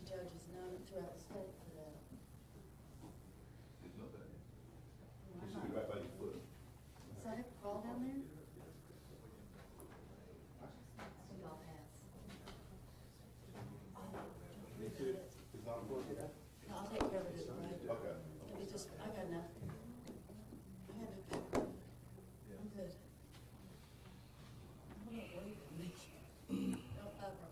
majority judge is known throughout the state for that. Didn't know that. It should be right by your foot. So I have to crawl down there? We all pass. It's not important yet? No, I'll take care of it right. Okay. It's just, I got enough. I got enough. I'm good. I'm not worried about me. Don't ever.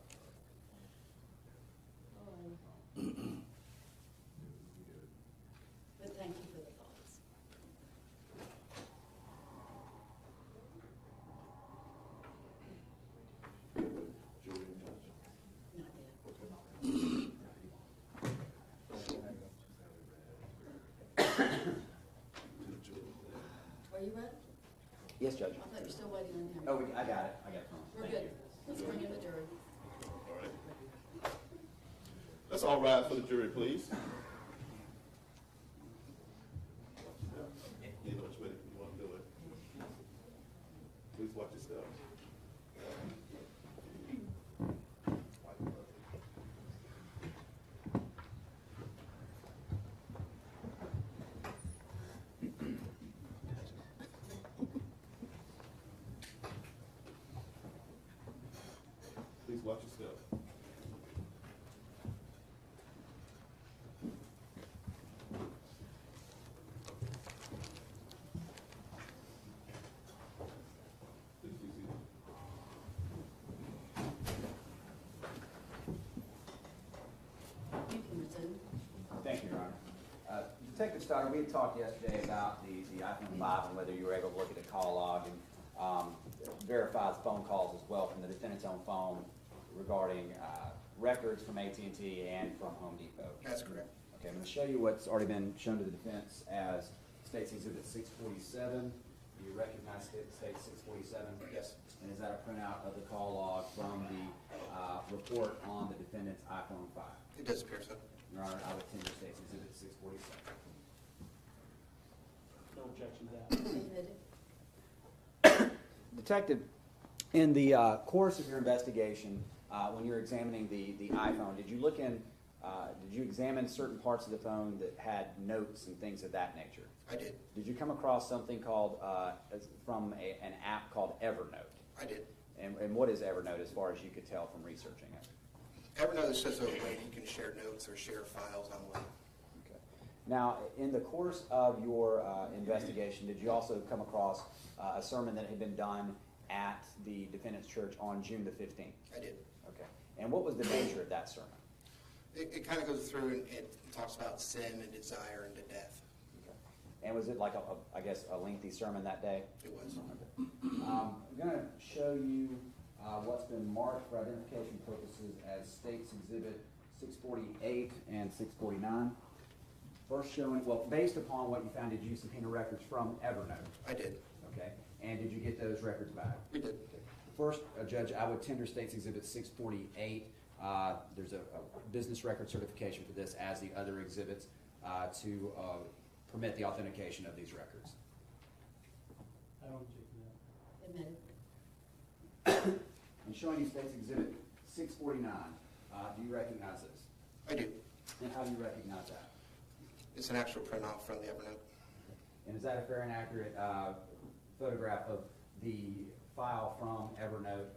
But thank you for the thoughts. Jury and judge. Not yet. Are you ready? Yes, Judge. I thought you were still waiting on him. Oh, I got it. I got it. We're Thank good. you. Let's bring in the jury. All right. Let's all rise for the jury, please. You know which way you want to do it. Please watch your step. Please watch your step. Please be seated. You can resume. Thank you, Your Honor. Detective Stoddard, we had talked yesterday about the iPhone 5 and whether you were able to look at the call log and verify the phone calls as well from the defendant's own phone regarding records from AT&T and from Home Depot. That's correct. Okay, I'm going to show you what's already been shown to the defense as State's Exhibit 647. Do you recognize State 647? Yes. And is that a printout of the call log from the report on the defendant's iPhone 5? It does appear so. Your Honor, I would tender State's Exhibit 647. No objection to that. Admitted. Detective, in the course of your investigation, when you're examining the iPhone, did you look in, did you examine certain parts of the phone that had notes and things of that nature? I did. Did you come across something called, from an app called Evernote? I did. And what is Evernote as far as you could tell from researching it? Evernote is just a way you can share notes or share files online. Okay. Now, in the course of your investigation, did you also come across a sermon that had been done at the defendant's church on June the 15th? I did. Okay. And what was the nature of that sermon? It kind of goes through and it talks about sin and desire and to death. Okay. And was it like, I guess, a lengthy sermon that day? It was. Okay. I'm going to show you what's been marked for identification purposes as State's Exhibit 648 and 649. First showing, well, based upon what you found, did you subpoena records from Evernote? I did. Okay. And did you get those records back? We did. First, Judge, I would tender State's Exhibit 648. There's a business record certification for this, as the other exhibits, to permit the authentication of these records. I don't object to that. Admitted. And showing you State's Exhibit 649, do you recognize this? I do. And how do you recognize that? It's an actual print off from the Evernote. And is that a fair and accurate photograph of the file from Evernote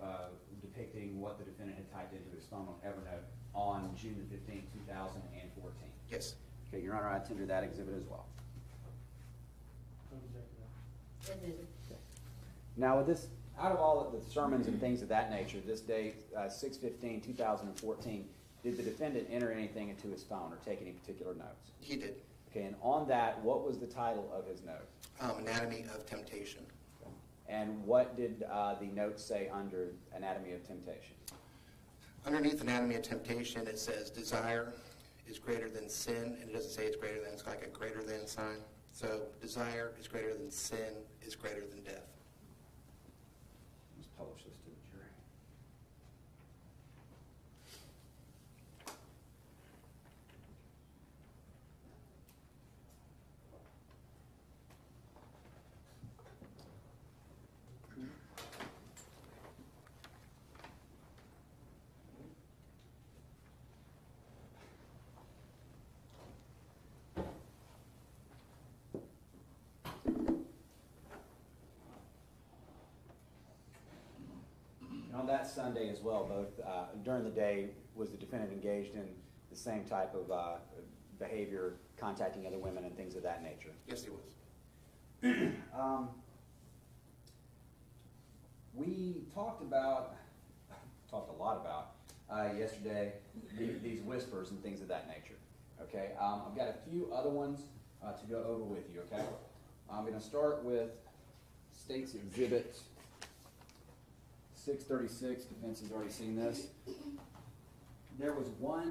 depicting what the defendant had typed into his phone on Evernote on June the 15th, 2014? Yes. Okay, Your Honor, I tender that exhibit as well. Don't object to that. Admitted. Now, with this, out of all of the sermons and things of that nature, this date, 6/15/2014, did the defendant enter anything into his phone or take any particular notes? He did. Okay, and on that, what was the title of his note? Anatomy of Temptation. And what did the note say under Anatomy of Temptation? Underneath Anatomy of Temptation, it says desire is greater than sin, and it doesn't say it's greater than, it's like a greater than sign. So desire is greater than sin is greater than death. Let's publish this to the jury. on that Sunday as well, both, during the day, was the defendant engaged in the same type of behavior, contacting other women and things of that nature? Yes, he was. We talked a lot about yesterday, these whispers and things of that nature. Okay, I've got a few other ones to go over with you. Okay, I'm going to start with State's Exhibit 636. Defense has already seen this. There was one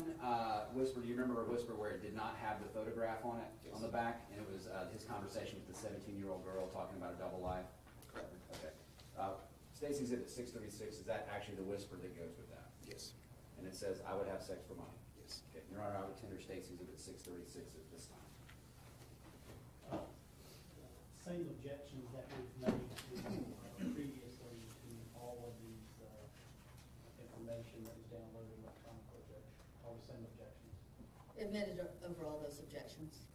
whisper. Do you remember a whisper where it did not have the photograph on it, on the back, and it was his conversation with the 17-year-old girl talking about a double life? Correct. Okay. State's Exhibit 636, is that actually the whisper that goes with that? Yes. And it says, "I would have sex for money." Yes. Okay. Your Honor, I would tender State's Exhibit 636 at this time. Same objections that we've made previously to all of these information that was downloaded electronically, Judge. All the same objections. Admitted over all those objections.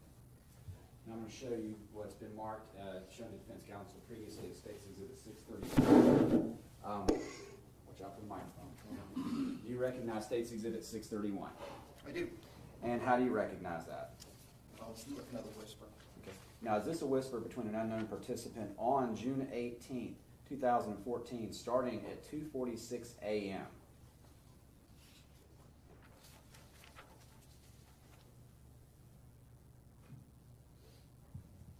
Now I'm going to show you what's been marked, shown to defense counsel previously as State's Exhibit 631. Watch out for the microphone. Do you recognize State's Exhibit 631? I do. And how do you recognize that? I'll just look another whisper. Okay. Now, is this a whisper between an unknown participant on June 18th, 2014, starting at 2:46 a.m.?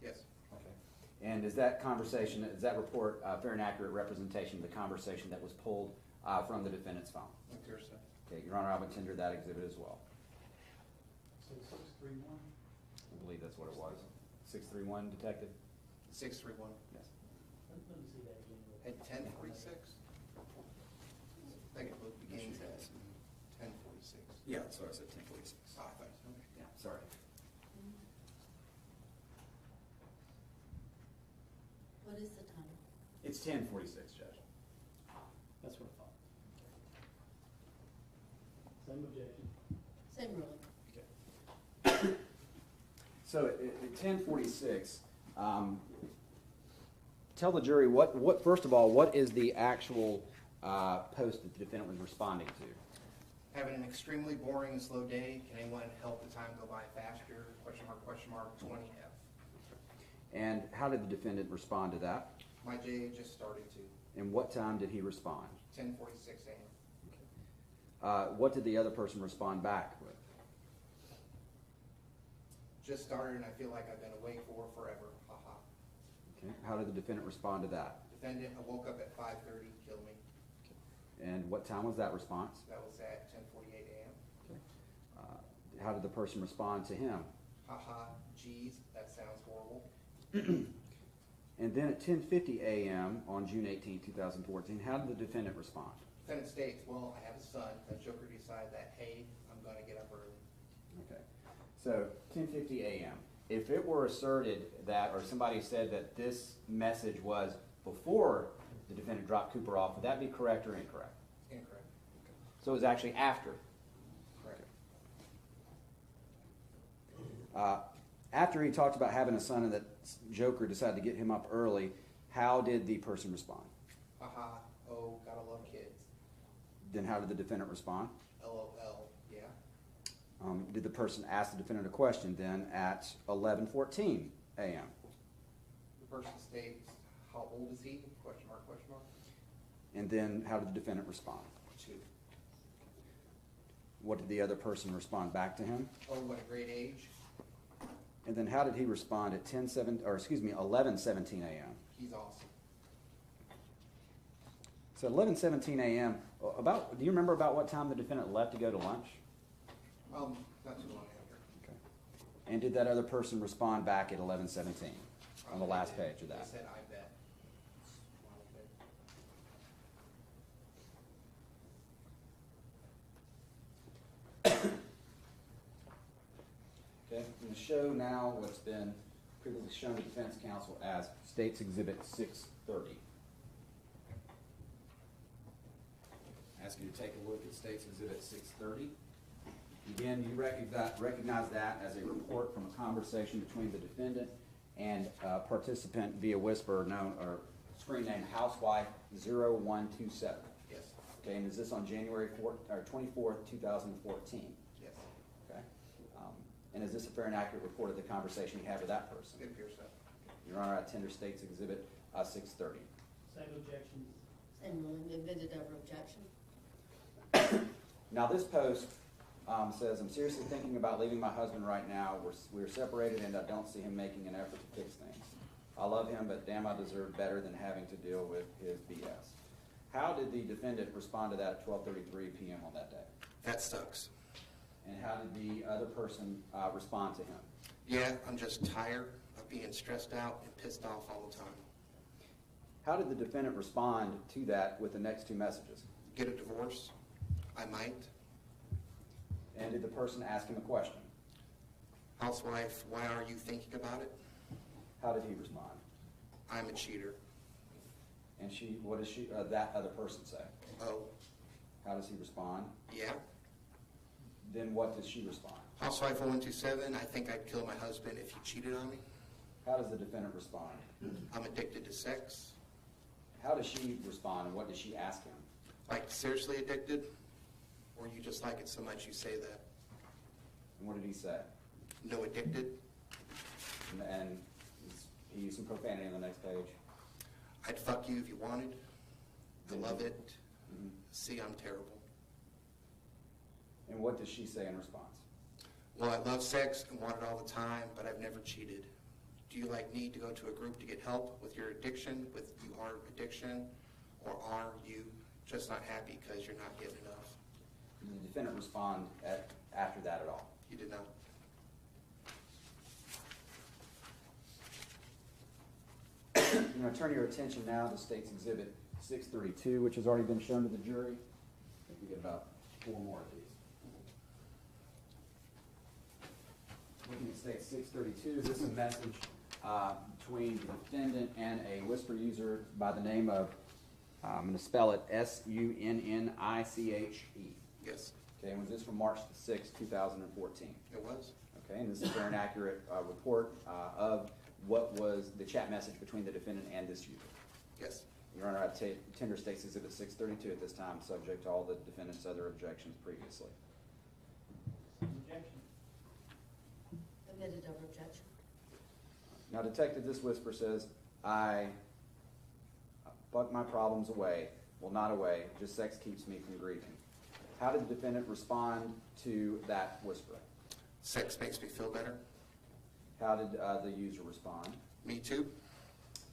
Yes. Okay. And is that conversation, is that report fair and accurate representation of the conversation that was pulled from the defendant's phone? Clear, sir. Okay, Your Honor, I would tender that exhibit as well. So 631? I believe that's what it was. 631, Detective? 631. Yes. Let me see that again. At 10:46? I think it begins at 10:46. Yeah, sorry, I said 1046. Ah, I thought, okay. Yeah, sorry. What is the time? It's 1046, Judge. That's what I thought. Same objection. Same ruling. So at 1046, tell the jury what first of all, what is the actual post that the defendant was responding to? Having an extremely boring and slow day. Can anyone help the time go by faster? Question mark, 20F. And how did the defendant respond to that? My day just started to. And what time did he respond? 10:46 a.m. What did the other person respond back with? Just started and I feel like I've been awake for forever. Haha. Okay. How did the defendant respond to that? Defendant, I woke up at 5:30, kill me. And what time was that response? That was at 10:48 a.m. Okay. How did the person respond to him? Haha, geez, that sounds horrible. And then at 10:50 a.m. on June 18, 2014, how did the defendant respond? Defendant states, well, I have a son. That Joker decided that, hey, I'm going to get up early. Okay. So 10:50 a.m. If it were asserted that, or somebody said that this message was before the defendant dropped Cooper off, would that be correct or incorrect? Incorrect. So it was actually after. Correct. After he talked about having a son and that Joker decided to get him up early, how did the person respond? Haha, oh, gotta love kids. Then how did the defendant respond? LOL, yeah. Did the person ask the defendant a question then at 11:14 a.m.? The person states, how old is he? Question mark, question mark. And then how did the defendant respond? 2. What did the other person respond back to him? Oh, what a great age. And then how did he respond at 11:17 a.m.? He's awesome. So 11:17 a.m. Do you remember about what time the defendant left to go to lunch? Not too long after. Okay. And did that other person respond back at 11:17 on the last page of that? They said, I bet. Okay, I'm going to show now what's been previously shown to defense counsel as State's Exhibit 630. Ask you to take a look at State's Exhibit 630. Again, you recognize that as a report from a conversation between the defendant and a participant via whisper known or screen name Housewife 0127. Yes. Okay, and is this on January 24th, 2014? Yes. Okay. And is this a fair and accurate report of the conversation you had with that person? It appears so. Your Honor, I tender State's Exhibit 630. Same objections. Same ruling, admitted over objection. Now, this post says, I'm seriously thinking about leaving my husband right now. We're separated and I don't see him making an effort to fix things. I love him, but damn, I deserve better than having to deal with his BS. How did the defendant respond to that at 12:33 p.m. on that day? That sucks. And how did the other person respond to him? Yeah, I'm just tired of being stressed out and pissed off all the time. How did the defendant respond to that with the next two messages? Get a divorce? I might. And did the person ask him a question? Housewife, why are you thinking about it? How did he respond? I'm a cheater. And what does that other person say? Oh, How does he respond? yeah. Then what does she respond? Housewife 0127, I think I'd kill my husband if he cheated on me. How does the defendant respond? I'm addicted to sex. How does she respond, and what does she ask him? Like, seriously addicted? Or you just like it so much you say that? And what did he say? No addicted? And he used some profanity on the next page. I'd fuck you if you wanted. I love it. Mhm. See, I'm terrible. And what does she say in response? Well, I love sex and want it all the time, but I've never cheated. Do you need to go to a group to get help with your addiction, with your addiction? Or are you just not happy because you're not getting enough? Did the defendant respond after that at all? You did not. I'm going to turn your attention now to State's Exhibit 632, which has already been shown to the jury. I think we get about 4 more of these. Looking at State 632, this is a message between the defendant and a whisper user by the name of, I'm going to spell it Sunniche. Yes, Okay, and was this from March the 6th, 2014? it was. Okay, and this is a fair and accurate report of what was the chat message between the defendant and this user. Yes. Your Honor, I tender State's Exhibit 632 at this time, subject to all the defendant's other objections previously. Objection. Admitted over objection. Now, Detective, this whisper says, I fuck my problems away. Well, not away, just sex keeps me from grieving. How did the defendant respond to that whisper? Sex makes me feel better. How did the user respond? Me too.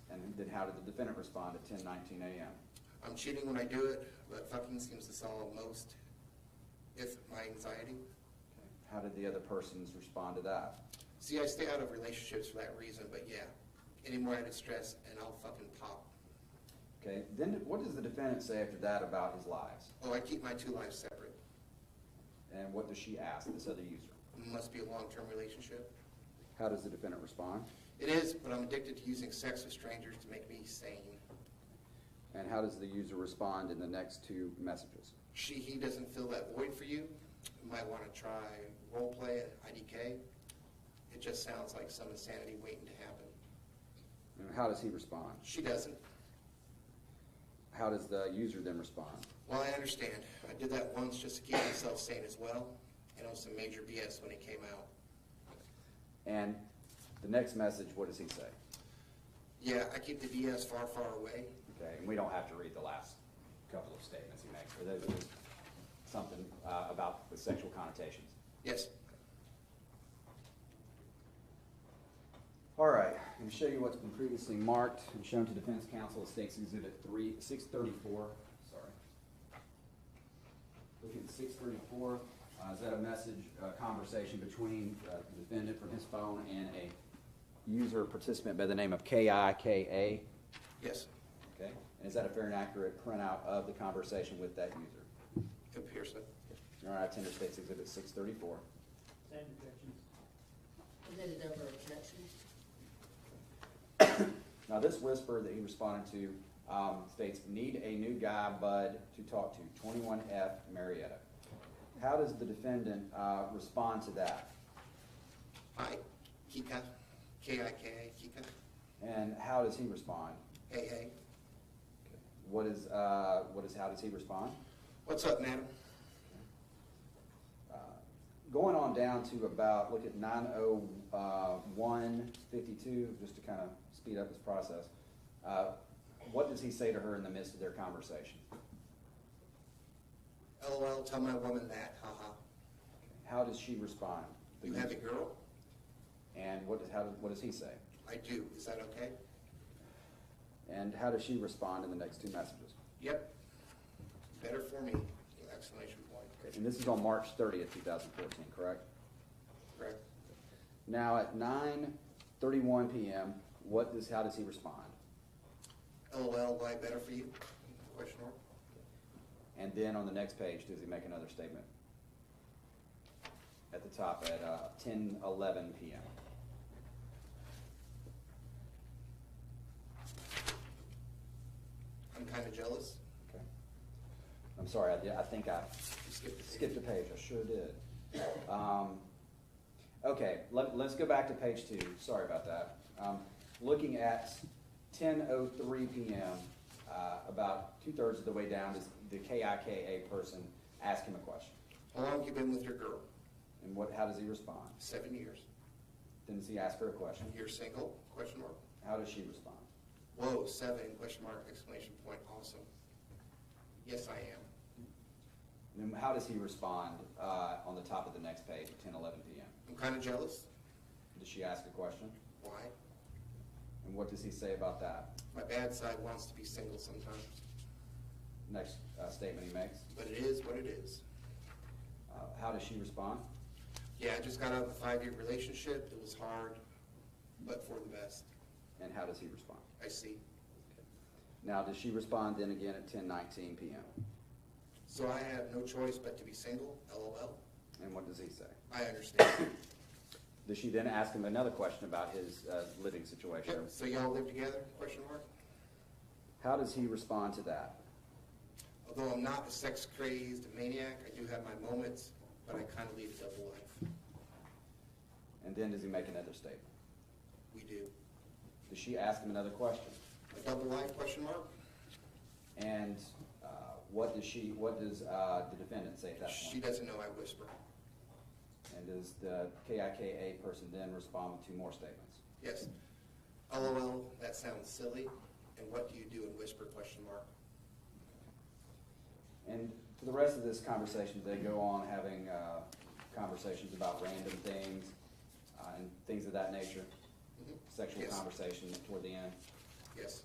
And then how did the defendant respond at 10:19 a.m.? I'm cheating when I do it, but fucking seems to solve most, if my anxiety. Okay. How did the other persons respond to that? See, I stay out of relationships for that reason, but yeah, any more added stress and I'll fucking pop. Okay, then what does the defendant say after that about his lives? Oh, I keep my two lives separate. And what does she ask this other user? Must be a long-term relationship. How does the defendant respond? It is, but I'm addicted to using sex with strangers to make me sane. And how does the user respond in the next two messages? He doesn't fill that void for you. You might want to try role play at IDK. It just sounds like some insanity waiting to happen. And how does he respond? She doesn't. How does the user then respond? Well, I understand. I did that once just to keep myself sane as well, and it was some major BS when it came out. And the next message, what does he say? Yeah, I keep the BS far, far away. Okay, and we don't have to read the last couple of statements he makes. There's just something about the sexual connotations. Yes. All right, I'm going to show you what's been previously marked and shown to defense counsel at State's Exhibit 634. Sorry. Looking at 634, is that a message, conversation between the defendant from his phone and a user participant by the name of KIKA? Yes. Okay, and is that a fair and accurate printout of the conversation with that user? It appears so. Your Honor, I tender State's Exhibit 634. Same objections. Admitted over objection. Now, this whisper that he responded to states, need a new guy, bud, to talk to, 21F Marietta. How does the defendant respond to that? Hi, Kika. K-I-K-A, Kika. And how does he respond? Hey, hey. How does he respond? What's up, madam? Going on down to about, look at 9:01:52, just to kind of speed up this process. What does he say to her in the midst of their conversation? LOL, tell my woman that, haha. How does she respond? You have a girl? And what does he say? I do. Is that okay? And how does she respond in the next two messages? Yep. Better for me, exclamation point. Okay, and this is on March 30th, 2014, correct? Correct. Now at 9:31 p.m., how does he respond? LOL, why better for you? Question mark. And then on the next page, does he make another statement? At the top at 10:11 p.m. I'm kind of jealous. Okay. I'm sorry, I think I You skipped the page. skipped a page. I sure did. Okay, let's go back to page 2. Sorry about that. Looking at 10:03 p.m., about 2/3 of the way down, does the KIKA person ask him a question? How long have you been with your girl? And how does he respond? 7 years. Then does he ask her a question? You're single? Question mark. How does she respond? Whoa, 7, question mark, exclamation point, awesome. Yes, I am. And then how does he respond on the top of the next page at 10:11 p.m.? I'm kind of jealous. Does she ask a question? Why? And what does he say about that? My bad side wants to be single sometimes. Next statement he makes. But it is what it is. How does she respond? Yeah, I just got out of a 5-year relationship. It was hard, but for the best. And how does he respond? I see. Now, does she respond then again at 10:19 p.m.? So I have no choice but to be single, LOL. And what does he say? I understand. Does she then ask him another question about his living situation? Yep. So y'all live together, question mark? How does he respond to that? Although I'm not a sex-crazed maniac, I do have my moments, but I kind of lead a double life. And then does he make another statement? We do. Does she ask him another question? A double life, question mark? And what does the defendant say at that She point? doesn't know I whisper. And does the KIKA person then respond with 2 more statements? Yes. LOL, that sounds silly. And what do you do in whisper, question mark? And for the rest of this conversation, they go on having conversations about random things and things of that nature. Sexual Yes. conversation toward the end. Yes.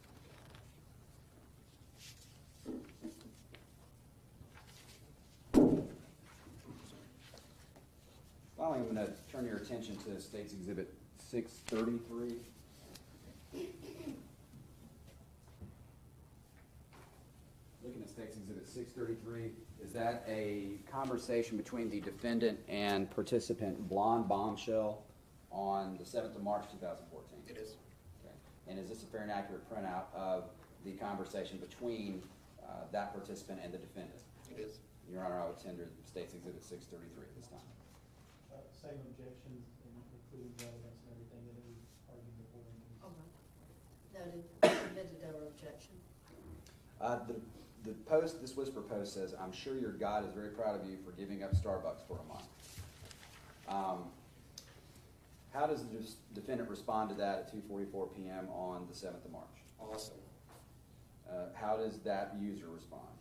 Finally, I'm going to turn your attention to State's Exhibit 633. Looking at State's Exhibit 633, is that a conversation between the defendant and participant Blonde Bombshell on the 7th of March 2014? It is. Okay. And is this a fair and accurate printout of the conversation between that participant and the defendant? It is. Your Honor, I would tender State's Exhibit 633 at this time. Same objections, including relevance and everything that we argued before. Noted, submitted our objection. The post, this whisper post says, "I'm sure your God is very proud of you for giving up Starbucks for a month." How does the defendant respond to that at 2:44 p.m. on the 7th of March? Awesome. How does that user respond?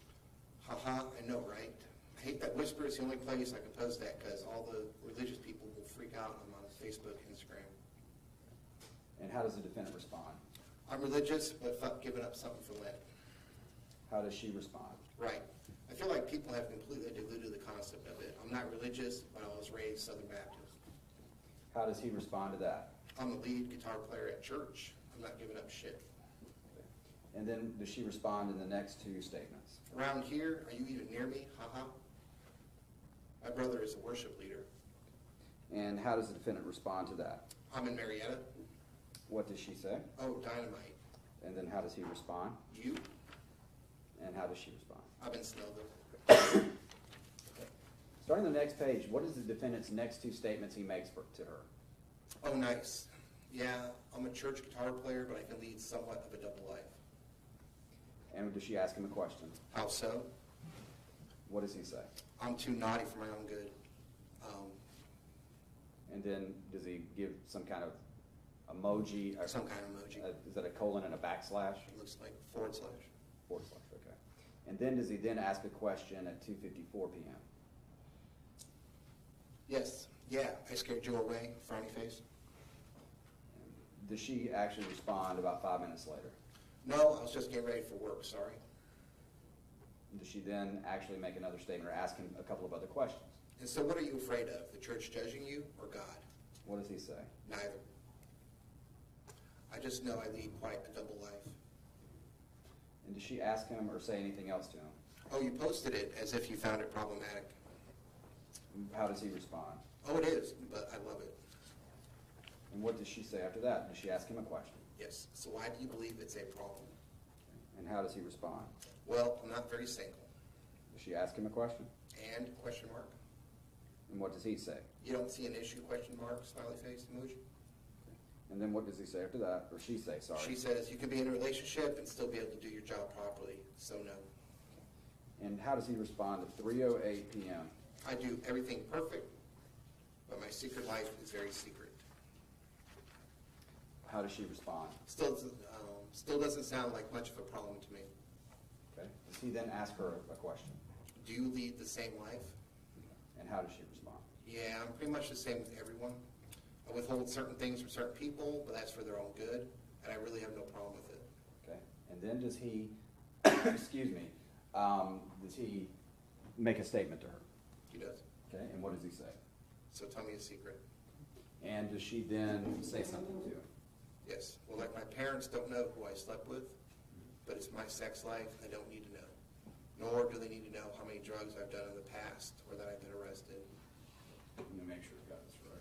Haha, I know, right? I hate that whisper. It's the only place I can post that because all the religious people will freak out when I'm on Facebook and Instagram. And how does the defendant respond? I'm religious, but fuck giving up something for Lent. How does she respond? Right. I feel like people have completely diluted the concept of it. I'm not religious, but I was raised Southern Baptist. How does he respond to that? I'm the lead guitar player at church. I'm not giving up shit. And then does she respond in the next 2 statements? Around here, are you even near me? Haha. My brother is a worship leader. And how does the defendant respond to that? I'm in Marietta. What does she say? Oh, dynamite. And then how does he respond? You? And how does she respond? I'm in Snellville. Starting the next page, what is the defendant's next 2 statements he makes to her? Oh, nice. Yeah, I'm a church guitar player, but I can lead somewhat of a double life. And does she ask him a question? How so? What does he say? I'm too naughty for my own good. And then does he give some kind of emoji? Or, Some kind of emoji. is that a colon and a backslash? It looks like // // okay. And then does he then ask a question at 2:54 p.m.? Yes. Yeah, I scared you away, frowny face. Does she actually respond about 5 minutes later? No, I was just getting ready for work, sorry. Does she then actually make another statement or ask him a couple of other questions? And so what are you afraid of? The church judging you or God? What does he say? Neither. I just know I lead quite a double life. And does she ask him or say anything else to him? Oh, you posted it as if you found it problematic. How does he respond? Oh, it is, but I love it. And what does she say after that? Does she ask him a question? Yes. So why do you believe it's a problem? And how does he respond? Well, I'm not very single. Does she ask him a question? And question mark? And what does he say? You don't see an issue, question mark, smiley face emoji? And then what does he say after that? Or she say, sorry. She says you can be in a relationship and still be able to do your job properly, so no. And how does he respond at 3:08 p.m.? I do everything perfect, but my secret life is very secret. How does she respond? Still doesn't sound like much of a problem to me. Okay. Does he then ask her a question? Do you lead the same life? And how does she respond? Yeah, I'm pretty much the same with everyone. I withhold certain things from certain people, but that's for their own good, and I really have no problem with it. Okay. And then does he, excuse me, does he make a statement to her? He does. Okay. And what does he say? So tell me a secret. And does she then say something to him? Yes. Well, like my parents don't know who I slept with, but it's my sex life. I don't need to know. Nor do they need to know how many drugs I've done in the past or that I've been arrested. Let me make sure I've got this right.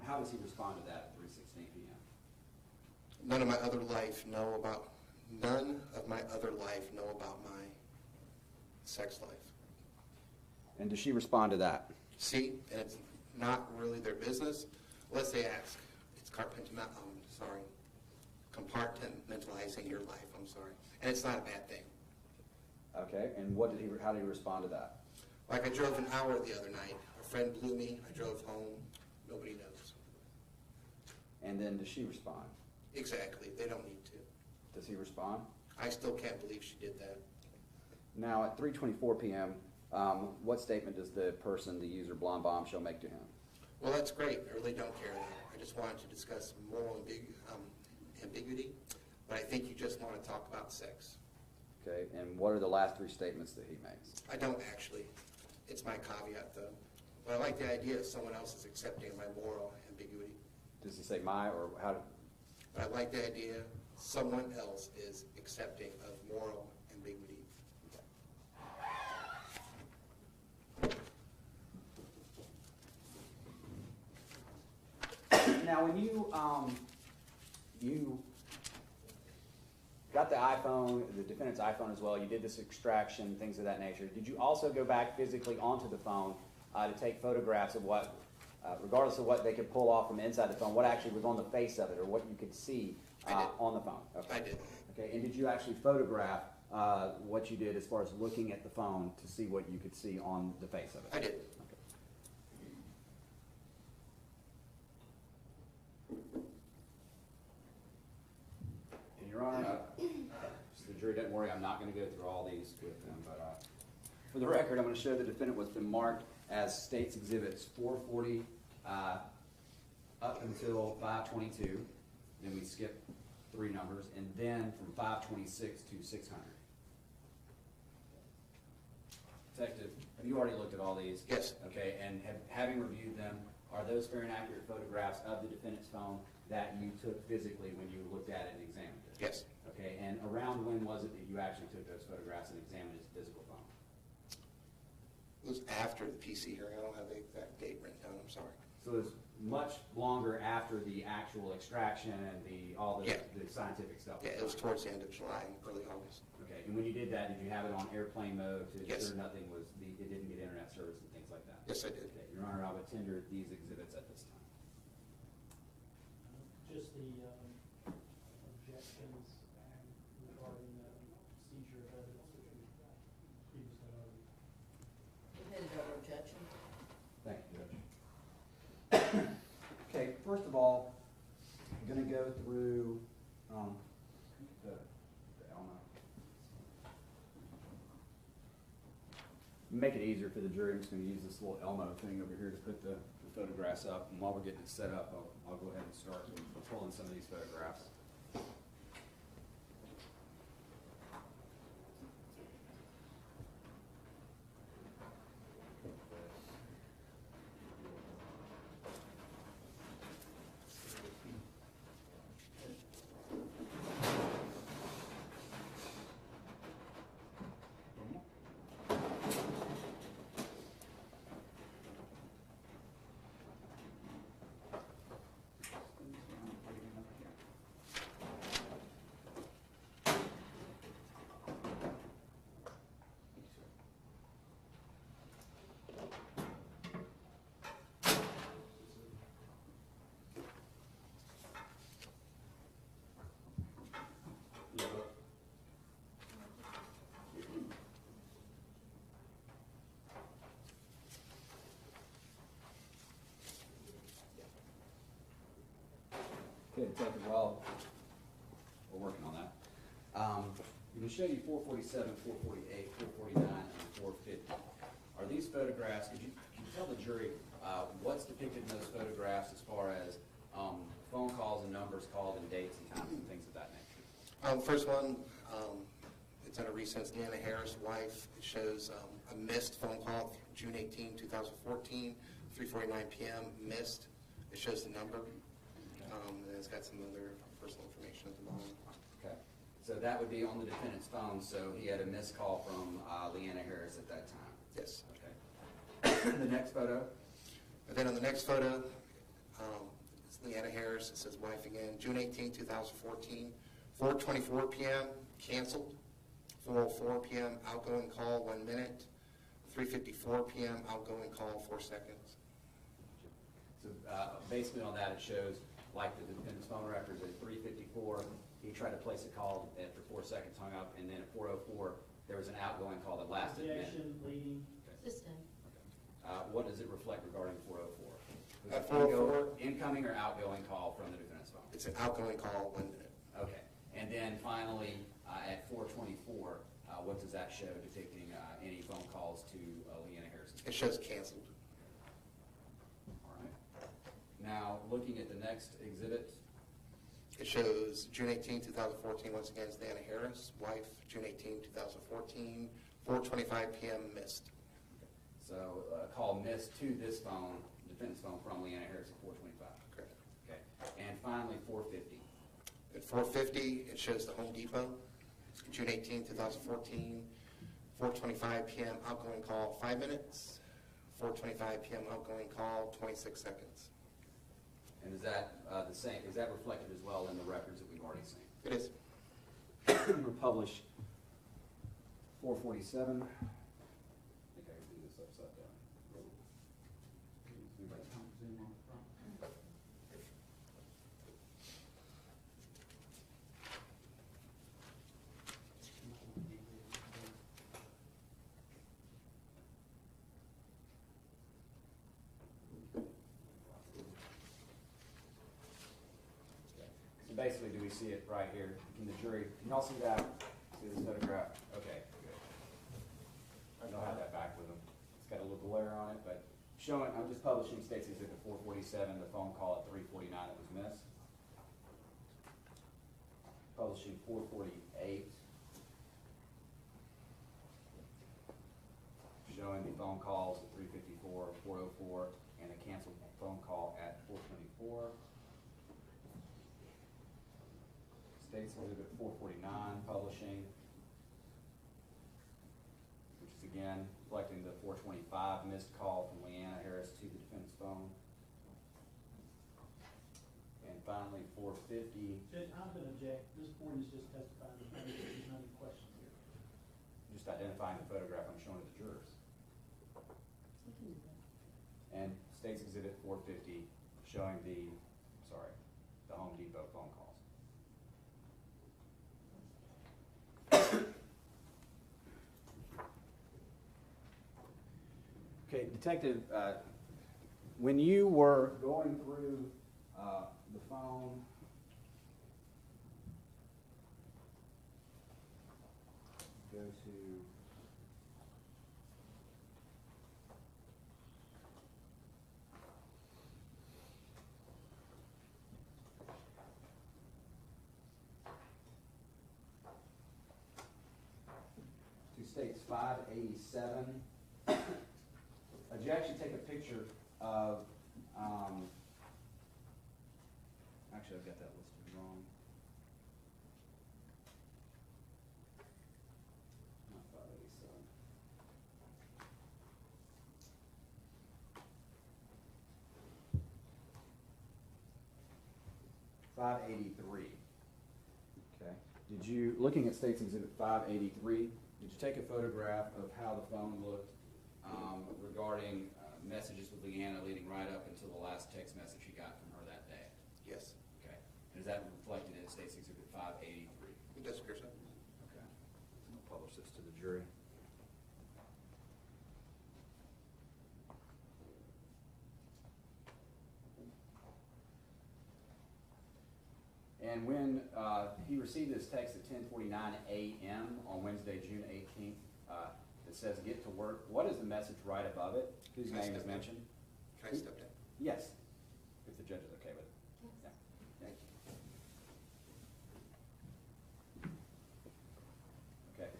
How does he respond to that at 3:16 p.m.? None of my other life know about my sex life. And does she respond to that? See, and it's not really their business unless they ask. It's compartmentalizing your life. I'm sorry, and it's not a bad thing. Okay. And how did he respond to that? Like I drove an hour the other night. A friend blew me. I drove home. Nobody knows. And then does she respond? Exactly. They don't need to. Does he respond? I still can't believe she did that. Now at 3:24 p.m., what statement does the user Blonde Bombshell, make to him? Well, that's great. I really don't care that. I just wanted to discuss moral ambiguity, but I think you just want to talk about sex. Okay, and what are the last three statements that he makes? I don't actually. It's my caveat, though. But I like the idea of someone else is accepting my moral ambiguity. Does he say my or how? But I like the idea someone else is accepting of moral ambiguity. Now, when you got the iPhone, the defendant's iPhone as well, you did this extraction, things of that nature. Did you also go back physically onto the phone to take photographs of what, regardless of what they could pull off from inside the phone, what actually was on the face of it or what you could see on the phone? Okay. I did. Okay, and did you actually photograph what you did as far as looking at the phone to see what you could see on the face of it? I did. And Your Honor, so the jury doesn't worry, I'm not going to go through all these with them, but for the record, I'm going to show the defendant what's been marked as State's Exhibits 440 up until 522. Then we skip 3 numbers, and then from 526 to 600. Detective, have you already looked at all these? Yes. Okay, and having reviewed them, are those fair and accurate photographs of the defendant's phone that you took physically when you looked at it and examined it? Yes. Okay, and around when was it that you actually took those photographs and examined his physical phone? It was after the PC hearing. I don't have the exact date written down. I'm sorry. So it was much longer after the actual extraction and all the scientific stuff? Yeah, it was towards the end of July and early August. Okay, and when you did that, did you have it on airplane mode to Yes. ensure nothing was, it didn't get internet service and things like that? Yes, I did. Okay, Your Honor, I would tender these exhibits at this time. Just the objections regarding first of all, I'm gonna go through, the Elmo. Make it easier for the jury, I'm just gonna use this little Elmo thing over here to put the photographs up, and while we're getting it set up, I'll go ahead and start pulling some of these photographs. Okay, Detective, well, we're working on that. I'm going to show you 447, 448, 449, and 450. Are these photographs, could you tell the jury what's depicted in those photographs as far as phone calls and numbers called and dates and times and things of that nature? First one, it's under recess, Deanna Harris' wife. It shows a missed phone call, June 18, 2014, 3:49 p.m., missed. It shows the number. And it's got some other personal information at the bottom. Okay. So that would be on the defendant's phone, so he had a missed call from Leanna Harris at that time? Yes. Okay. The next photo? And then on the next photo, it's Leanna Harris. It says wife again. June 18, 2014, 4:24 p.m., canceled. 4:04 p.m., outgoing call, 1 minute. 3:54 p.m., outgoing call, 4 seconds. So basically on that, it shows, like the defendant's phone records at 3:54, he tried to place a call after 4 seconds, hung up, and then at 4:04, there was an outgoing call that lasted a minute. Objection, leading. Sustained. What does it reflect regarding 4:04? At 4:04, incoming or outgoing call from the defendant's phone? it's an outgoing call, 1 minute. Okay. And then finally, at 4:24, what does that show depicting any phone calls to Leanna Harris? It shows canceled. All right. Now, looking at the next exhibit, It shows June 18, 2014, once again, it's Leanna Harris, wife, June 18, 2014, 4:25 p.m., missed. so a call missed to this phone, defendant's phone from Leanna Harris at 4:25. Correct. Okay. And finally, 4:50. At 4:50, it shows the Home Depot, June 18, 2014, 4:25 p.m., outgoing call, 5 minutes. 4:25 p.m., outgoing call, 26 seconds. And is that the same? Is that reflected as well in the records that we've already seen? It is. We'll publish 447. I think I can do this upside down. Zoom on the front. So basically, do we see it right here? Can the jury, can y'all see that? See this photograph? Okay, good. I don't have that back with them. It's got a little glare on it, but showing, I'm just publishing State's Exhibit 447, the phone call at 3:49 that was missed. Publishing 448. Showing the phone calls at 3:54, 4:04, and a canceled phone call at 4:24. State's Exhibit 449, publishing, which is again reflecting the 425 missed call from Leanna Harris to the defendant's phone. And finally, 450, Judge, I'm going to object. This board is just testifying. There's not any questions here. just identifying the photograph I'm showing to the jurors. And State's Exhibit 450, showing the Home Depot phone calls. Okay, Detective, when you were going through The phone. Go to. To states 587. You actually take a picture of, actually I've got that listed wrong. Not 587. .583. Okay. Did you, looking at States Exhibit 583, did you take a photograph of how the phone looked regarding messages with Leanna leading right up until the last text message you got from her that day? Yes. Okay. And is that reflected in States Exhibit 583? It does appear so. Okay. I'll publish this to the jury. And when he received this text at 10:49 a.m. on Wednesday, June 18th, that says "Get to work," what is the message right above it? Whose Can I name is step in? mentioned? Can I step down? Yes, if the judge is okay with it. Yeah. Thank you. Okay.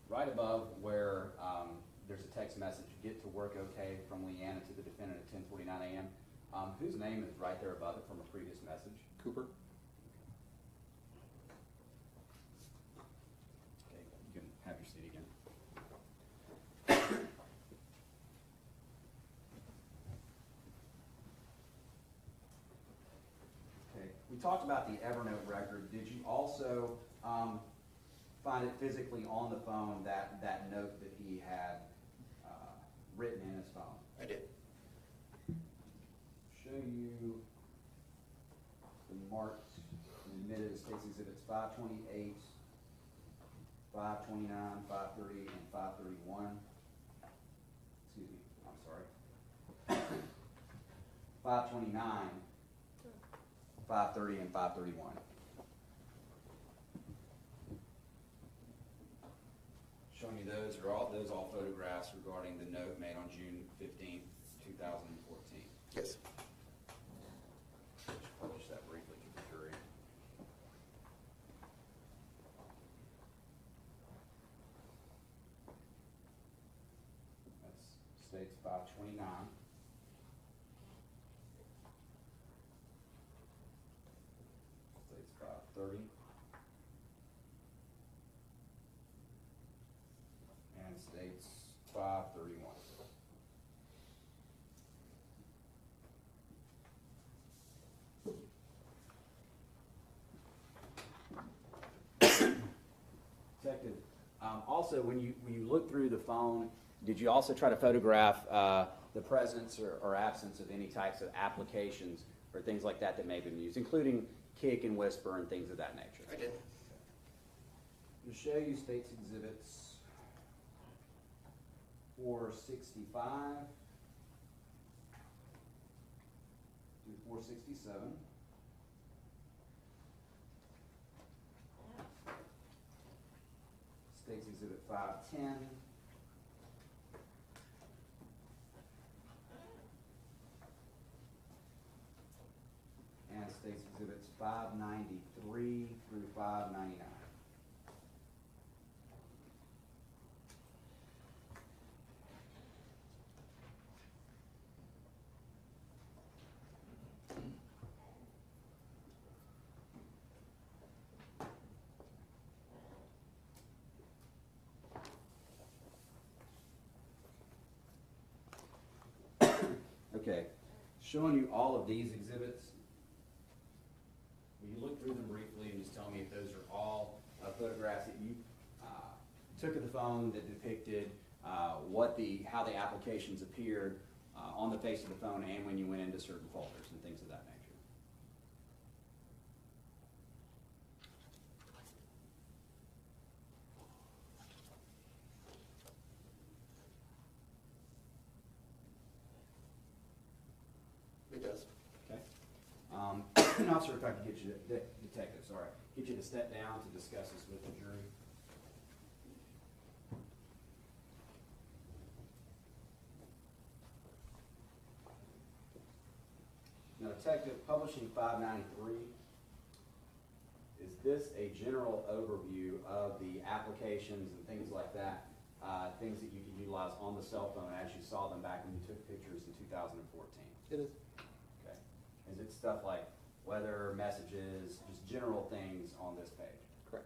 Right above where there's a text message, "Get to work okay" from Leanna to the defendant at 10:49 a.m. Whose name is right there above it from a previous message? Cooper? Okay, you can have your seat again. Okay, we talked about the Evernote record. Did you also find it physically on the phone, that note that he had written in his phone? I did. Show you the marked and admitted as States Exhibits 528, 529, 530, and 531. Excuse me, I'm sorry. 529, 530, and 531. Showing you those are all photographs regarding the note made on June 15th, 2014. Yes. Just publish that briefly to the jury. That's States 529. States 530. And States 531. Detective, also when you look through the phone, did you also try to photograph the presence or absence of any types of applications or things like that that may have been used, including kick and whisper and things of that nature? I did. To show you States Exhibits 465 through 467. States Exhibit 510. And States Exhibits 593 through 599. Okay, showing you all of these exhibits. Will you look through them briefly and just tell me if those are all photographs that you took of the phone that depicted how the applications appeared on the face of the phone and when you went into certain folders and things of that nature? It does. Okay. officer, if I could get you, detective, sorry, get you to step down to discuss this with the jury. Now, Detective, publishing 593, is this a general overview of the applications and things like that, things that you can utilize on the cell phone as you saw them back when you took pictures in 2014? It is. Okay. Is it stuff like weather, messages, just general things on this page? Correct.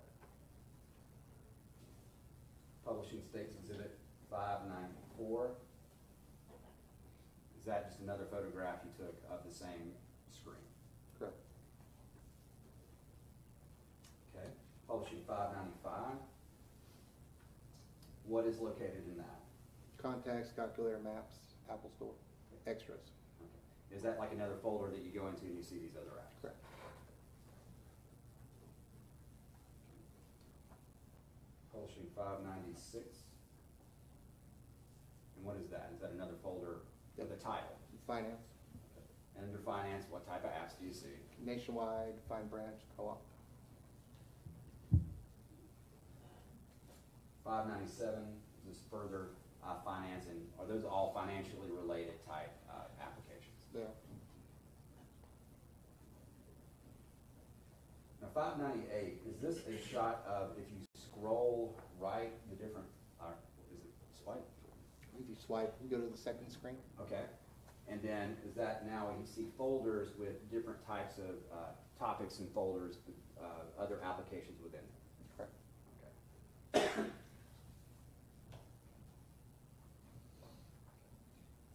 Publishing States Exhibit 594. Is that just another photograph you took of the same screen? Correct. Okay. Publishing 595. What is located in that? Contacts, calculator, maps, Apple Store, extras. Okay. Is that like another folder that you go into and you see these other apps? Correct. Publishing 596. And what is that? Is that another folder with a title? Finance, And under finance, what type of apps do you see? Nationwide, Fine Branch, Co-op. 597, is this further finance, and are those all financially related type applications? There. Now, 598, is this a shot of, if you scroll right, the different, is it swipe? If you swipe, you go to the second screen. Okay. And then is that now you see folders with different types of topics and folders, other applications within them? Correct. Okay.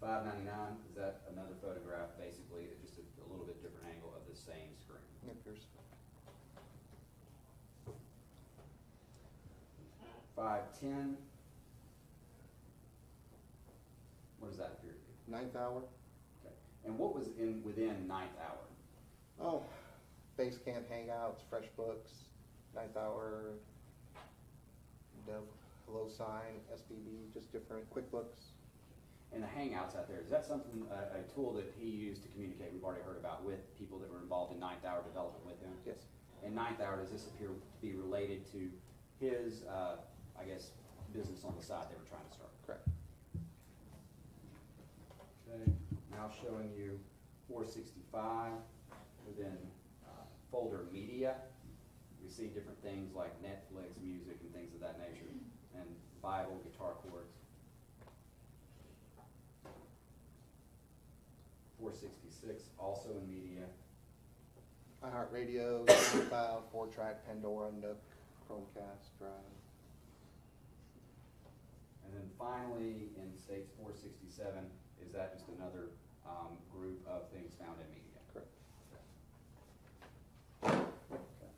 599, is that another photograph, basically, at just a little bit different angle of the same screen? It appears. 510, what does that appear to be? Ninth hour. Okay. And what was within ninth hour? Oh, Basecamp Hangouts, FreshBooks, Ninth Hour, the Hello Sign, SBB, just different QuickBooks. And the Hangouts out there, is that something, a tool that he used to communicate, we've already heard about, with people that were involved in ninth hour development with him? Yes. And ninth hour, does this appear to be related to his, I guess, business on the side they were trying to start? Correct. Okay, now showing you 465 within folder media. We see different things like Netflix, music, and things of that nature, and Bible, guitar chords. 466, also in media. iHeartRadio, SoundCloud, 4-Track, Pandora, Nook, Chromecast, Drive. And then finally, in states 467, is that just another group of things found in media? Correct. Okay.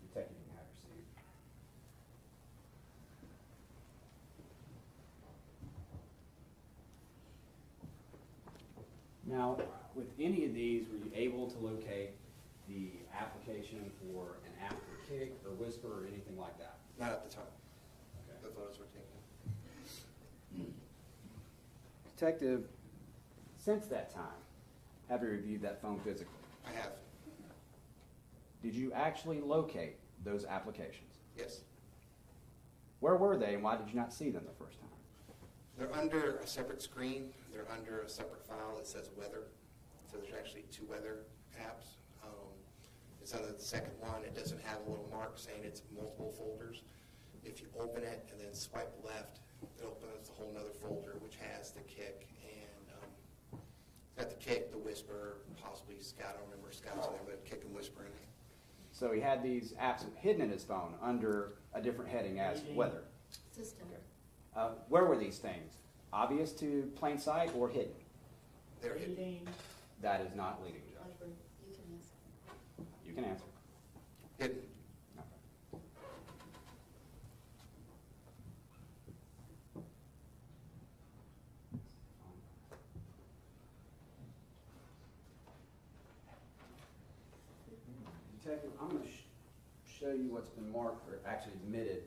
Detective, you can have your seat. Now, with any of these, were you able to locate the application for an after kick or whisper or anything like that? Not at the time. Okay. The photos were taken. Detective, since that time, have you reviewed that phone physically? I have. Did you actually locate those applications? Yes. Where were they and why did you not see them the first time? They're under a separate screen. They're under a separate file that says weather. So there's actually 2 weather apps. It's under the second one. It doesn't have a little mark saying it's multiple folders. If you open it and then swipe left, it opens a whole nother folder which has the kick and got the kick, the whisper, possibly Scout. I don't remember Scout's in there, but kick and whisper in it. So he had these apps hidden in his phone under a different heading as weather. System. Where were these things? Obvious to plain sight or hidden? They're hidden. Reading, That is not leading, Judge. Edward, you can answer. You can answer. Hidden. Okay. Detective, I'm going to show you what's been marked, or actually admitted,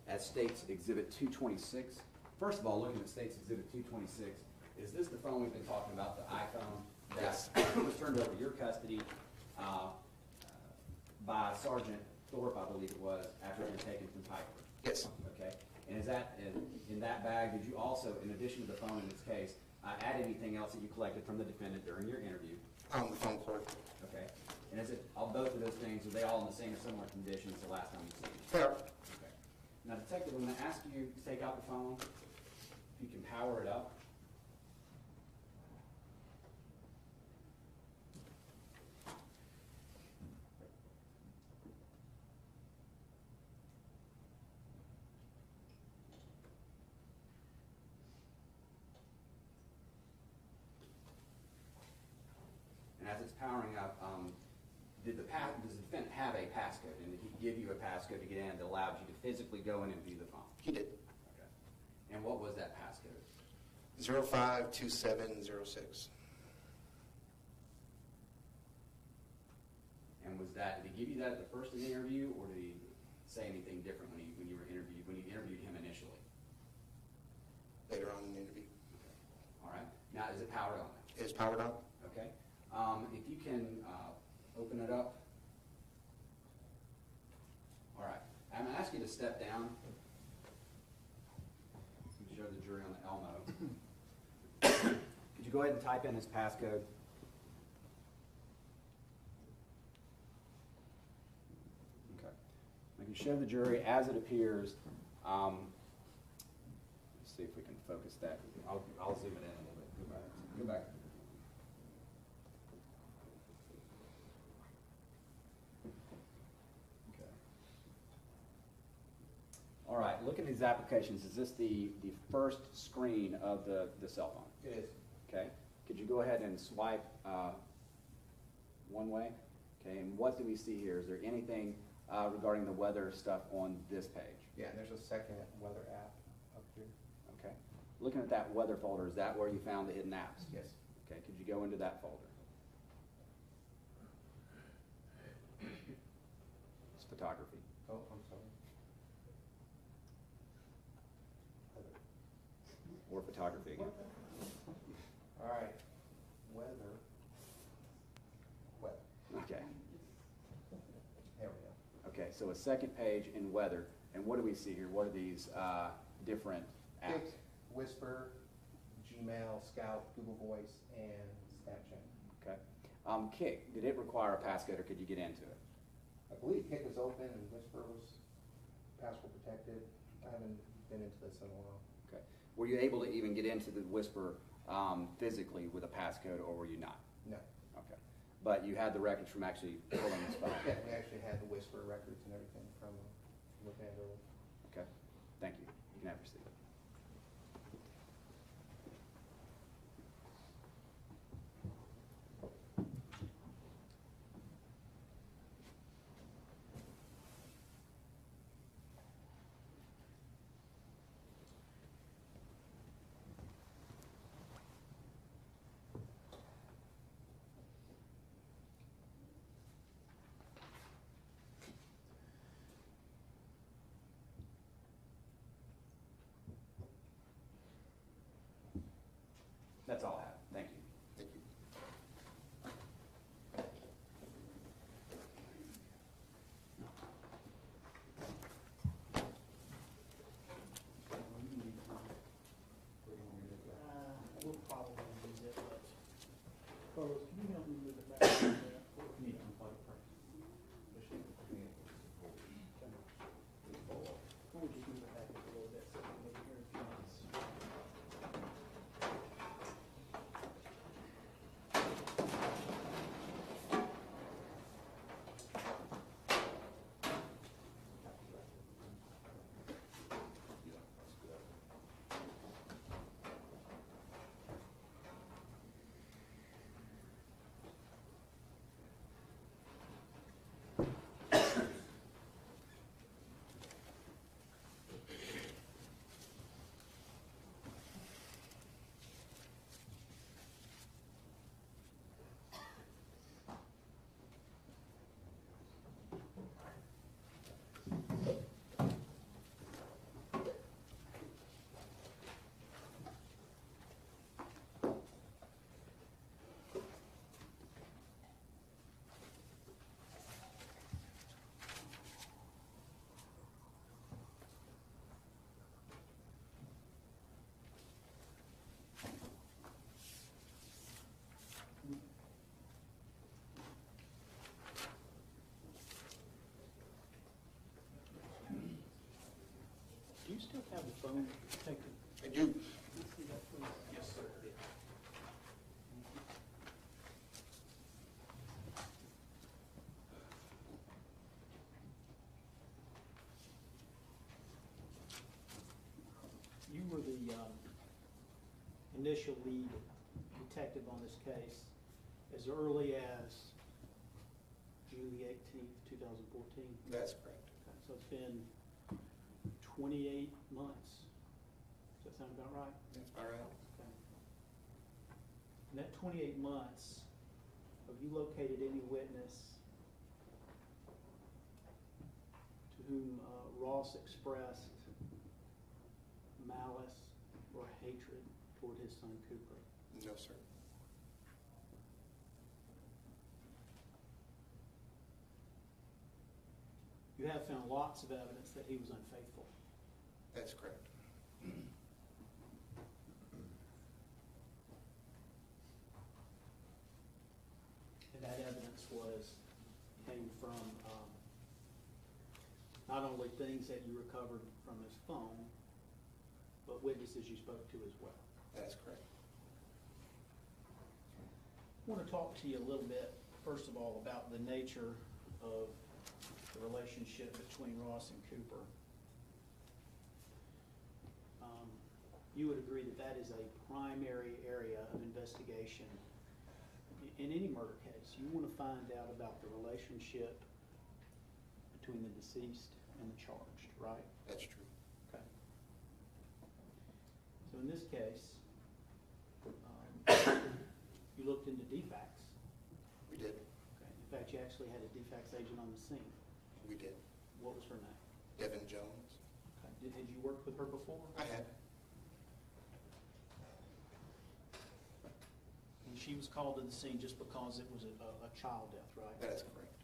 as States Exhibit 226. First of all, looking at States Exhibit 226, is this the phone we've been talking about, the iPhone? Yes. that was turned over to your custody by Sergeant Thorpe, I believe it was, after it was taken from Piper. Yes. Okay, and is that, in that bag, did you also, in addition to the phone in this case, add anything else that you collected from the defendant during your interview? The phone cord. Okay, and is it, all both of those things, are they all in the same or similar conditions the last time you seen them? Fair. Okay. Now, detective, I'm gonna ask you to take out the phone, if you can power it up. And as it's powering up, does the defendant have a passcode? And did he give you a passcode to get in that allowed you to physically go in and view the phone? He did. Okay. And what was that passcode? 052706. And was that, did he give you that at the first of the interview, or did he say anything different when you interviewed him initially? Later on in the interview. All right. Now, is it powered on? It is powered on. Okay. If you can open it up. All right. I'm going to ask you to step down. Show the jury on the Elmo. Could you go ahead and type in his passcode? Okay. I can show the jury as it appears. Let's see if we can focus that. I'll zoom it in a little bit. Go back. Go back. Okay. All right. Look at these applications. Is this the first screen of the cell phone? It is. Okay. Could you go ahead and swipe one way? Okay. And what do we see here? Is there anything regarding the weather stuff on this page? Yeah, and there's a second weather app up here. Okay. Looking at that weather folder, is that where you found the hidden apps? Yes. Okay. Could you go into that folder? It's photography. Oh, I'm sorry. Or photography again. All right, weather. Okay. There we go. Okay, so a second page in weather, and what do we see here? What are these different apps? Kick, Whisper, Gmail, Scout, Google Voice, and Snapchat. Okay. Kick, did it require a passcode, or could you get into it? I believe Kick was open and Whisper was password protected. I haven't been into this in a while. Okay. Were you able to even get into the Whisper physically with a passcode, or were you not? No. Okay. But you had the records from actually pulling this phone? Yeah, we actually had the Whisper records and everything from looking at earlier. Okay. Thank you. You can have your seat. That's all I have. Thank you. Thank you. We'll probably use it, but Carlos, can you help me move it back? We'll just move it back a little bit so we can maybe hear a few minutes. you have the phone taken? I do. Let's see that, please. Yes, sir. You were the initial lead detective on this case as early as June the 18th, 2014. That's correct. Okay, so it's been 28 months. Does that sound about right? That's all right. Okay. In that 28 months, have you located any witness to whom Ross expressed malice or hatred toward his son Cooper? No, sir. You have found lots of evidence that he was unfaithful. That's correct. And that evidence came from not only things that you recovered from his phone, but witnesses you spoke to as well. That's correct. I want to talk to you a little bit, first of all, about the nature of the relationship between Ross and Cooper. You would agree that that is a primary area of investigation in any murder case. You want to find out about the relationship between the deceased and the charged, right? That's true. Okay. So in this case, you looked into defects. We did. Okay. In fact, you actually had a defects agent on the scene. We did. What was her name? Devin Jones. Okay. Had you worked with her before? I had. And she was called to the scene just because it was a child death, right? That is correct.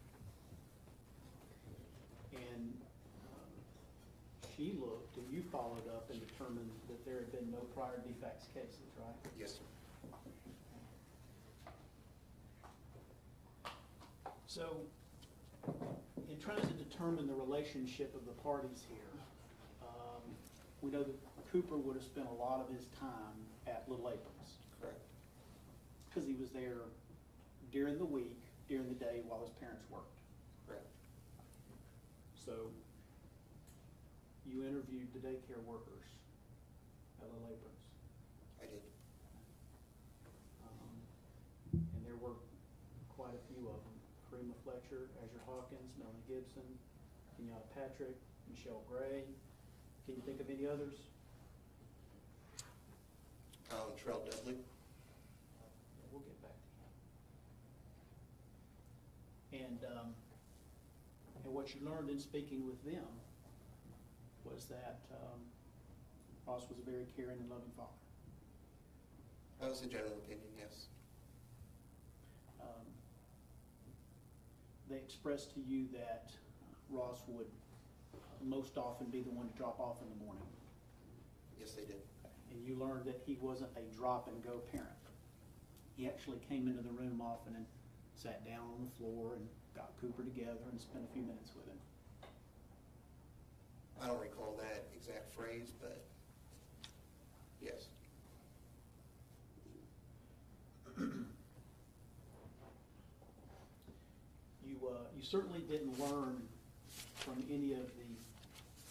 And she looked, and you followed up and determined that there had been no prior defects cases, right? Yes, sir. So, in trying to determine the relationship of the parties here, we know that Cooper would have spent a lot of his time at Little Aprons Correct. because he was there during the week, during the day while his parents worked. Correct. So, you interviewed the daycare workers at Little Aprons. I did. And there were quite a few of them. Karima Fletcher, Azure Hawkins, Melanie Gibson, Kenyatta Patrick, Michelle Gray. Can you think of any others? Terrell Dudley. We'll get back to him. And what you learned in speaking with them was that Ross was a very caring and loving father. That was the general opinion, yes. They expressed to you that Ross would most often be the one to drop off in the morning. Yes, they did. And you learned that he wasn't a drop-and-go parent. He actually came into the room often and sat down on the floor and got Cooper together and spent a few minutes with him. I don't recall that exact phrase, but yes. You certainly didn't learn from any of the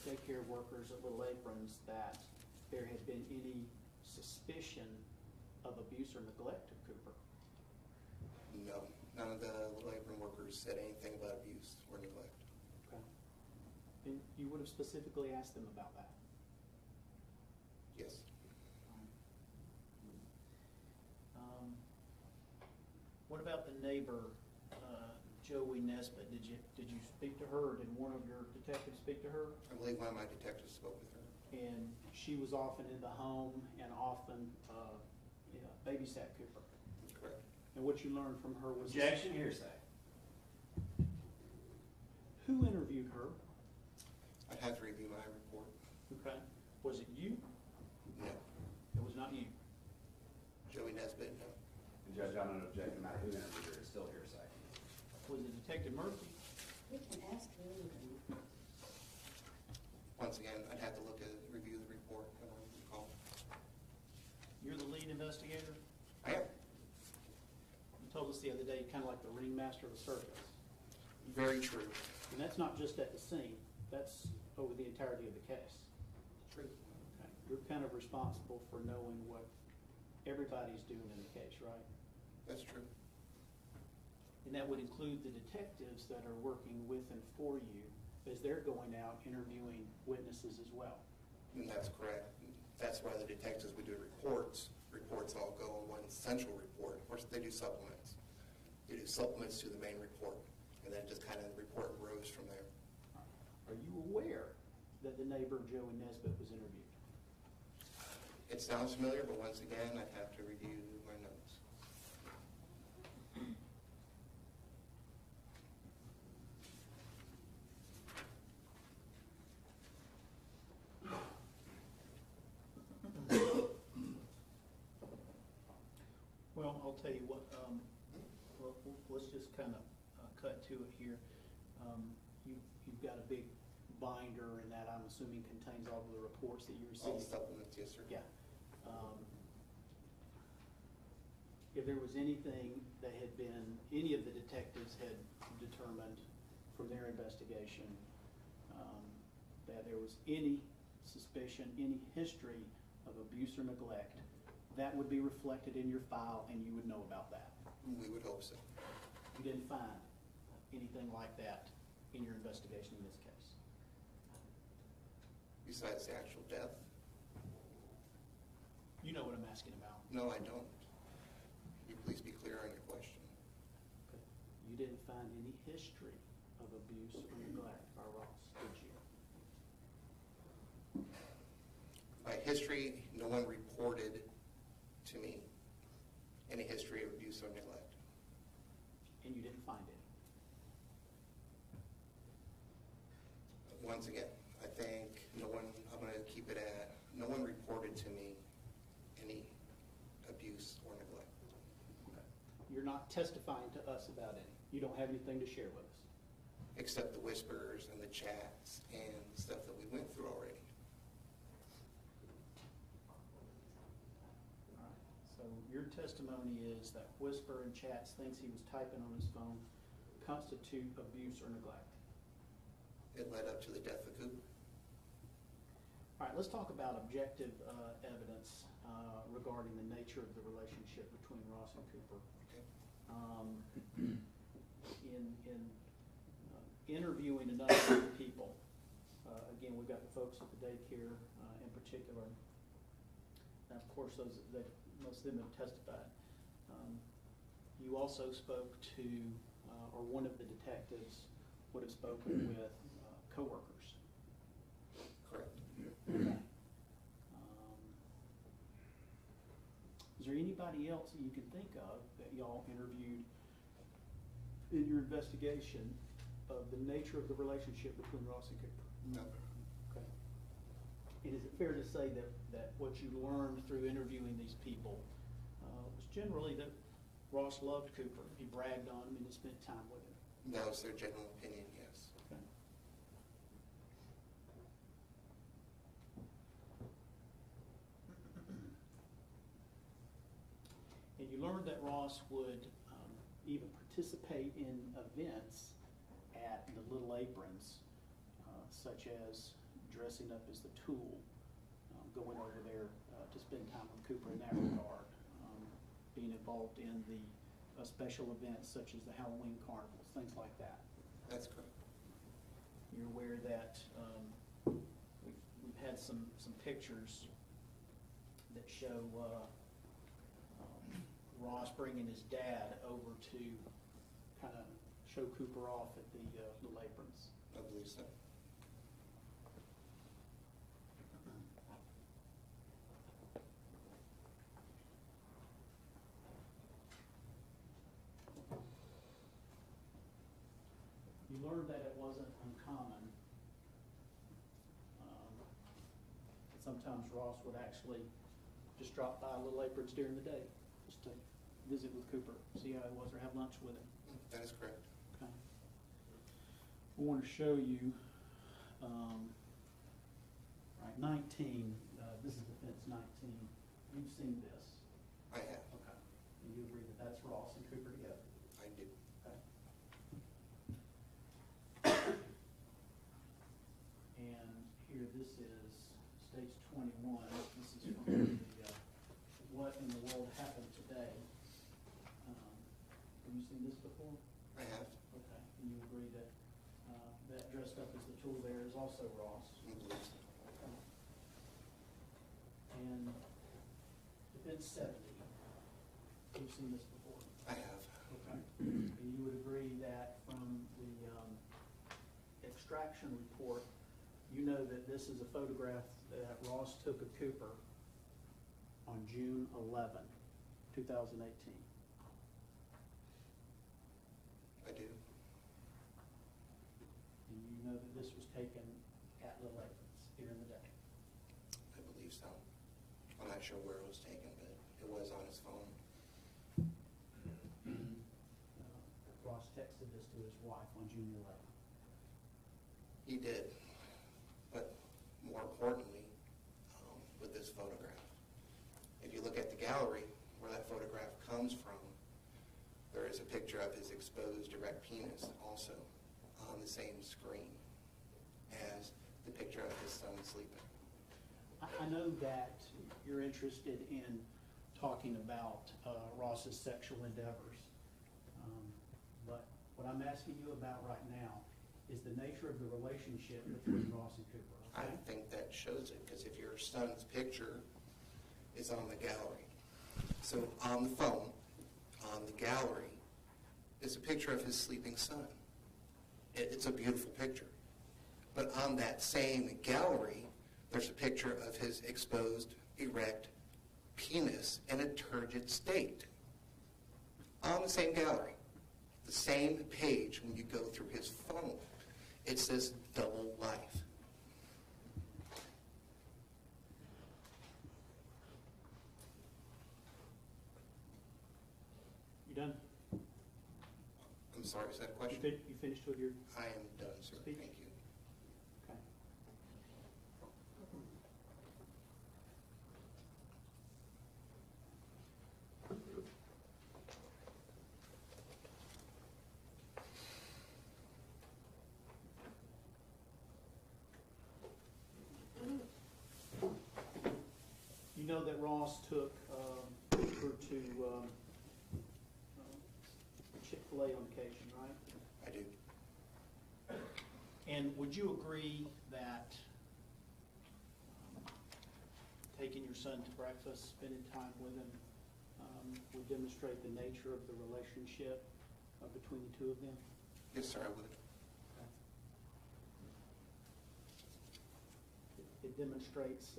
daycare workers at Little Aprons that there had been any suspicion of abuse or neglect of Cooper. No, none of the Little Apron workers said anything about abuse or neglect. Okay. And you would have specifically asked them about that? Yes. What about the neighbor, Joey Nesbitt? Did you speak to her, or did one of your detectives speak to her? I believe one of my detectives spoke with her. And she was often in the home and often babysat Cooper. Correct. And what you learned from her was... Objection, hearsay. Who interviewed her? I'd have to review my report. Okay. Was it you? No. It was not you. Joey Nesbitt, no. And Judge, I don't object no matter who interviewed her, it's still hearsay. Was it Detective Murphy? We can ask her anything. Once again, I'd have to review investigator? I am. You told us the other day, kind of like the ringmaster of a circus. Very true. And that's not just at the scene, that's over the entirety of the case. True. Okay. You're kind of responsible for knowing what everybody's doing in the case, right? That's true. And that would include the detectives that are working with and for you as they're going out interviewing witnesses as well. And that's correct. That's why the detectives would do reports. Reports all go on one central report. Of course, they do supplements. They do supplements to the main report. And then just kind of the report grows from there. Are you aware that the neighbor, Joey Nesbitt, was interviewed? It sounds familiar, but once again, I'd have to review my notes. Well, I'll tell you what, let's just kind of cut to it here. You've got a big binder, and that I'm assuming contains all of the reports that you All received. the supplements, yes, sir. Yeah. If there was anything that had been, any of the detectives had determined from their investigation, that there was any suspicion, any history of abuse or neglect, that would be reflected in your file and you would know about that. We would hope so. You didn't find anything like that in your investigation in this case? Besides the actual death? You know what I'm asking about. No, I don't. Can you please be clear on your question? Okay. You didn't find any history of abuse or neglect by Ross, did you? By history, no one reported to me any history of abuse or neglect. And you didn't find any? Once again, I think no one, I'm going to keep it at, no one reported to me any abuse or neglect. Okay. You're not testifying to us about any? You don't have anything to share with us? Except the whispers and the chats and stuff that we went through already. All right. So your testimony is that whisper and chats, things he was typing on his phone, constitute abuse or neglect? It led up to the death of Cooper. All right, let's talk about objective evidence regarding the nature of the relationship between Ross and Cooper. Okay. In interviewing a number of people, again, we've got the folks at the daycare in particular, and of course, most of them have testified. You also spoke to, or one of the detectives would have spoken with coworkers. Correct. Is there anybody else that you can think of that y'all interviewed in your investigation of the nature of the relationship between Ross and Cooper? No. Okay. And is it fair to say that what you learned through interviewing these people was generally that Ross loved Cooper, he bragged on him, and he spent time with him? That was their general opinion, yes. Okay. And you learned that Ross would even participate in events at the Little Aprons, such as dressing up as the Tool, going over there to spend time with Cooper in that regard, being involved in the special events such as the Halloween carnivals, things like that. That's correct. You're aware that we've had some pictures that show Ross bringing his dad over to kind of show Cooper off at the Little Aprons. I believe so. You learned that it wasn't uncommon. Sometimes Ross would actually just drop by Little Aprons during the day, just to visit with Cooper, see how he was, or have lunch with him. That is correct. Okay. I want to show you, right, 19, this is offense 19. You've seen this. States 21, this is from the, What in the World Happened Today. Have you seen this before? I have. Okay, and you agree that, that dressed up as the tool there is also Ross? I believe so. And Defense 70, you've seen this before? I have. Okay. And you would agree that from the extraction report, you know that this is a photograph that Ross took of Cooper on June 11, 2018. I do. And you know that this was taken at Little Evans here in the day. I believe so. I'm not sure where it was taken, but it was on his phone. Ross texted this to his wife on June 11. He did. But more importantly, with this photograph, if you look at the gallery where that photograph comes from, there is a picture of his exposed erect penis also on the same screen as the picture of his son sleeping. I know that you're interested in talking about Ross's sexual endeavors, but what I'm asking you about right now is the nature of the relationship between Ross and Cooper. I Okay? think that shows it, because if your son's picture is on the gallery, so on the phone, on the gallery, is a picture of his sleeping son. It's a beautiful picture. But on that same gallery, there's a picture of his exposed, erect penis in a turgid state. On the same gallery, the same page, when you go through his phone, it says double life. You done? I'm sorry, is that a You question? you finished with your, I am done, sir. Speech? Thank you. okay. You know that Ross took Cooper to Chick-fil-A on occasion, right? I do. And would you agree that taking your son to breakfast, spending time with him, would demonstrate the nature of the relationship between the two of them? Yes, sir, I would. It demonstrates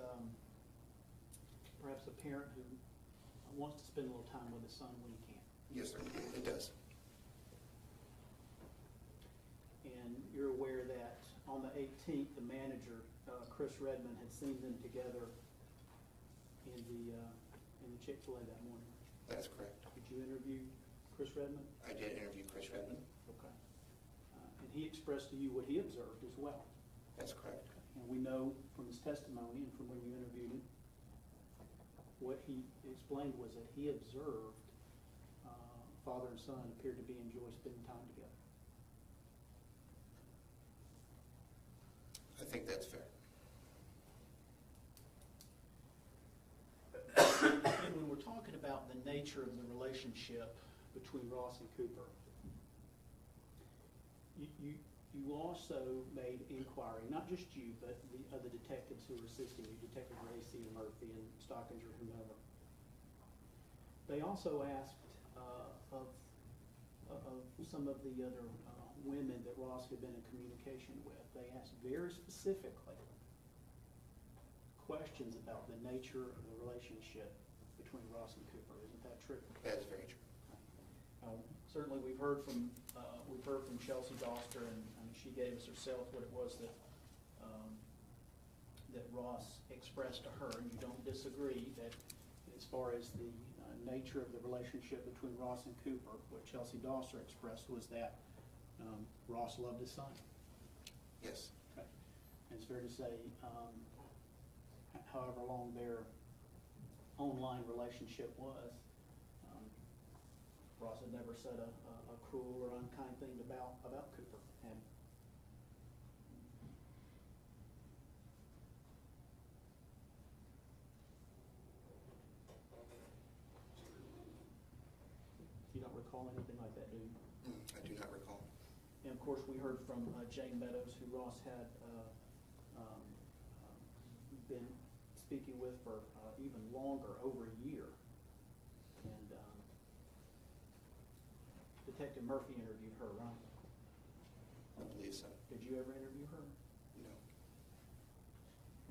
perhaps a parent who wants to spend a little time with his son when he can. Yes, sir, it does. And you're aware that on the 18th, the manager, Chris Redmond, had seen them together in the Chick-fil-A that morning. That's correct. Did you interview Chris Redmond? I did interview Chris Redmond. Okay. And he expressed to you what he observed as well. That's correct. And we know from his testimony and from when you interviewed him, what he explained was that he observed father and son appeared to be enjoy spending time together. I think that's fair. And when we're talking about the nature of the relationship between Ross and Cooper, you also made inquiry, not just you, but the other detectives who were assisting you, Detective Racy and Murphy and Stockinger, whomever. They also asked of some of the other women that Ross had been in communication with. They asked very specifically questions about the nature of the relationship between Ross and Cooper. Isn't that true? That is very true. Certainly, we've heard from Chelsea Doster, and I mean, she gave us herself what it was that that Ross expressed to her, and you don't disagree that as far as the nature of the relationship between Ross and Cooper, what Chelsea Doster expressed was that Ross loved his son. Yes. Okay. And it's fair to say, however long their online relationship was, Ross had never said a cruel or unkind thing about Cooper. And recall anything like that, do you? I do not recall. And of course, we heard from Jane Meadows, who Ross had been speaking with for even longer, over a year. And Detective Murphy interviewed her, right? I believe so. Did you ever interview her? No.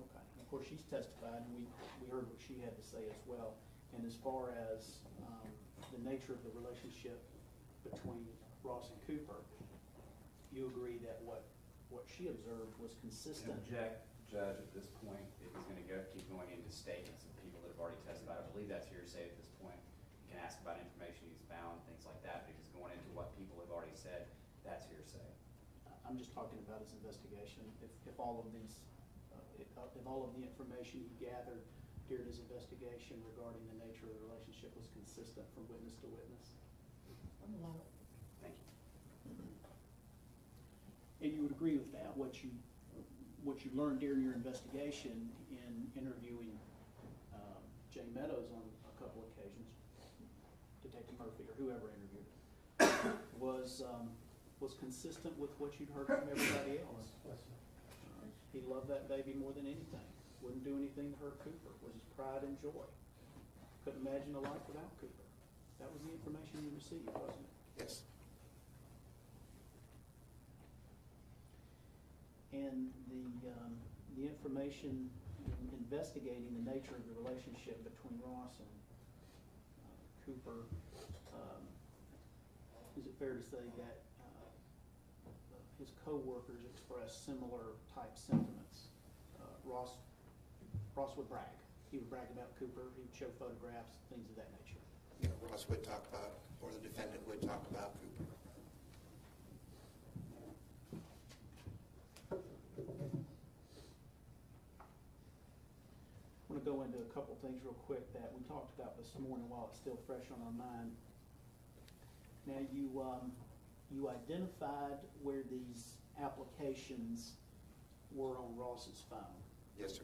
Okay. Of course, she's testified, and we heard what she had to say as well. And as far as the nature of the relationship between Ross and Cooper, you agree that what she observed was consistent? Object, Judge, at this point, if he's gonna keep going into statements of people that have already testified, I believe that's hearsay at this point. You can ask about information he's found, things like that, because going into what people have already said, that's hearsay. I'm just talking about his investigation. If all of these, if all of the information he gathered during his investigation regarding the nature of the relationship was consistent from witness to witness. Thank you. And you would agree with that, what you learned during your investigation in interviewing Jane Meadows on a couple occasions, Detective Murphy or whoever interviewed her, was consistent with what you'd heard from everybody else. He loved that baby more than anything. Wouldn't do anything to hurt Cooper. Was his pride and joy. Couldn't imagine a life without Cooper. That was the information you received, wasn't it? Yes. And the information in investigating the nature of the relationship between Ross and Cooper, is it fair to say that his co-workers expressed similar type sentiments? Ross would brag. He would brag about Cooper. He would show photographs, things of that nature. Yeah, Ross would talk about, or the defendant would talk about Cooper. I want to go into a couple things real quick that we talked about this morning while it's still fresh on our mind. Now, you identified where these applications were on Ross's phone. Yes, sir.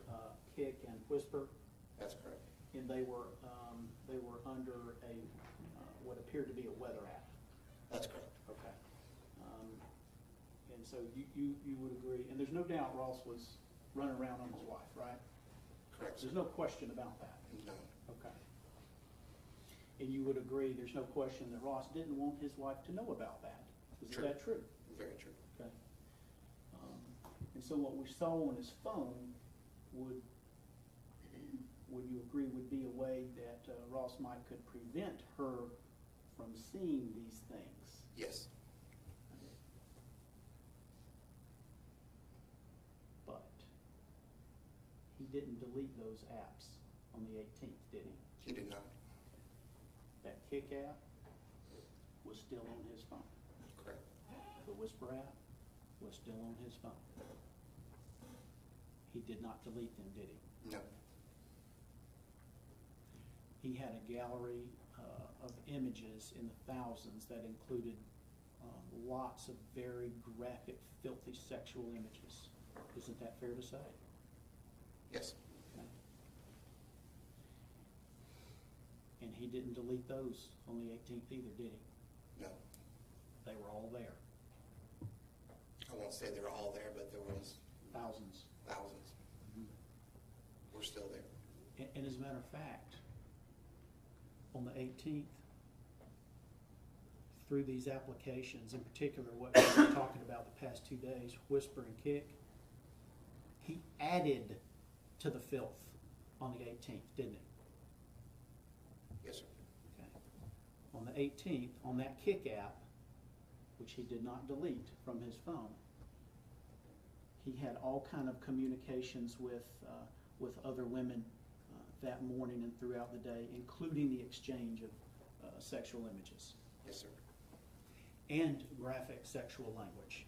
Kick and Whisper, That's correct. and they were under a what appeared to be a weather app. That's correct. Okay. And so you would agree, and there's no doubt Ross was running around on his wife, right? Correct, sir. There's no question about that. No. Okay. And you would agree, there's no question that Ross didn't want his wife to know about that. Is True. that true? Very true. Okay. And so what we saw on his phone would you agree would be a way that Ross could prevent her from seeing these things? Yes. But he didn't delete those apps on the 18th, did he? He did not. That Kick app was still on his phone. Correct. The Whisper app was still on his phone. He did not delete them, did he? No. He had a gallery of images in the thousands that included lots of very graphic, filthy sexual images. Isn't that fair to say? Yes. Okay. And he didn't delete those on the 18th either, did he? No. They were all there. I won't say they're all there, but there was Thousands. thousands. We're still there. And as a matter of fact, on the 18th, through these applications, in particular what we've been talking about the past 2 days, Whisper and Kick, he added to the filth on the 18th, didn't he? Yes, sir. Okay. On the 18th, on that Kick app, which he did not delete from his phone, he had all kind of communications with other women that morning and throughout the day, including the exchange of sexual images Yes, sir. and graphic sexual language.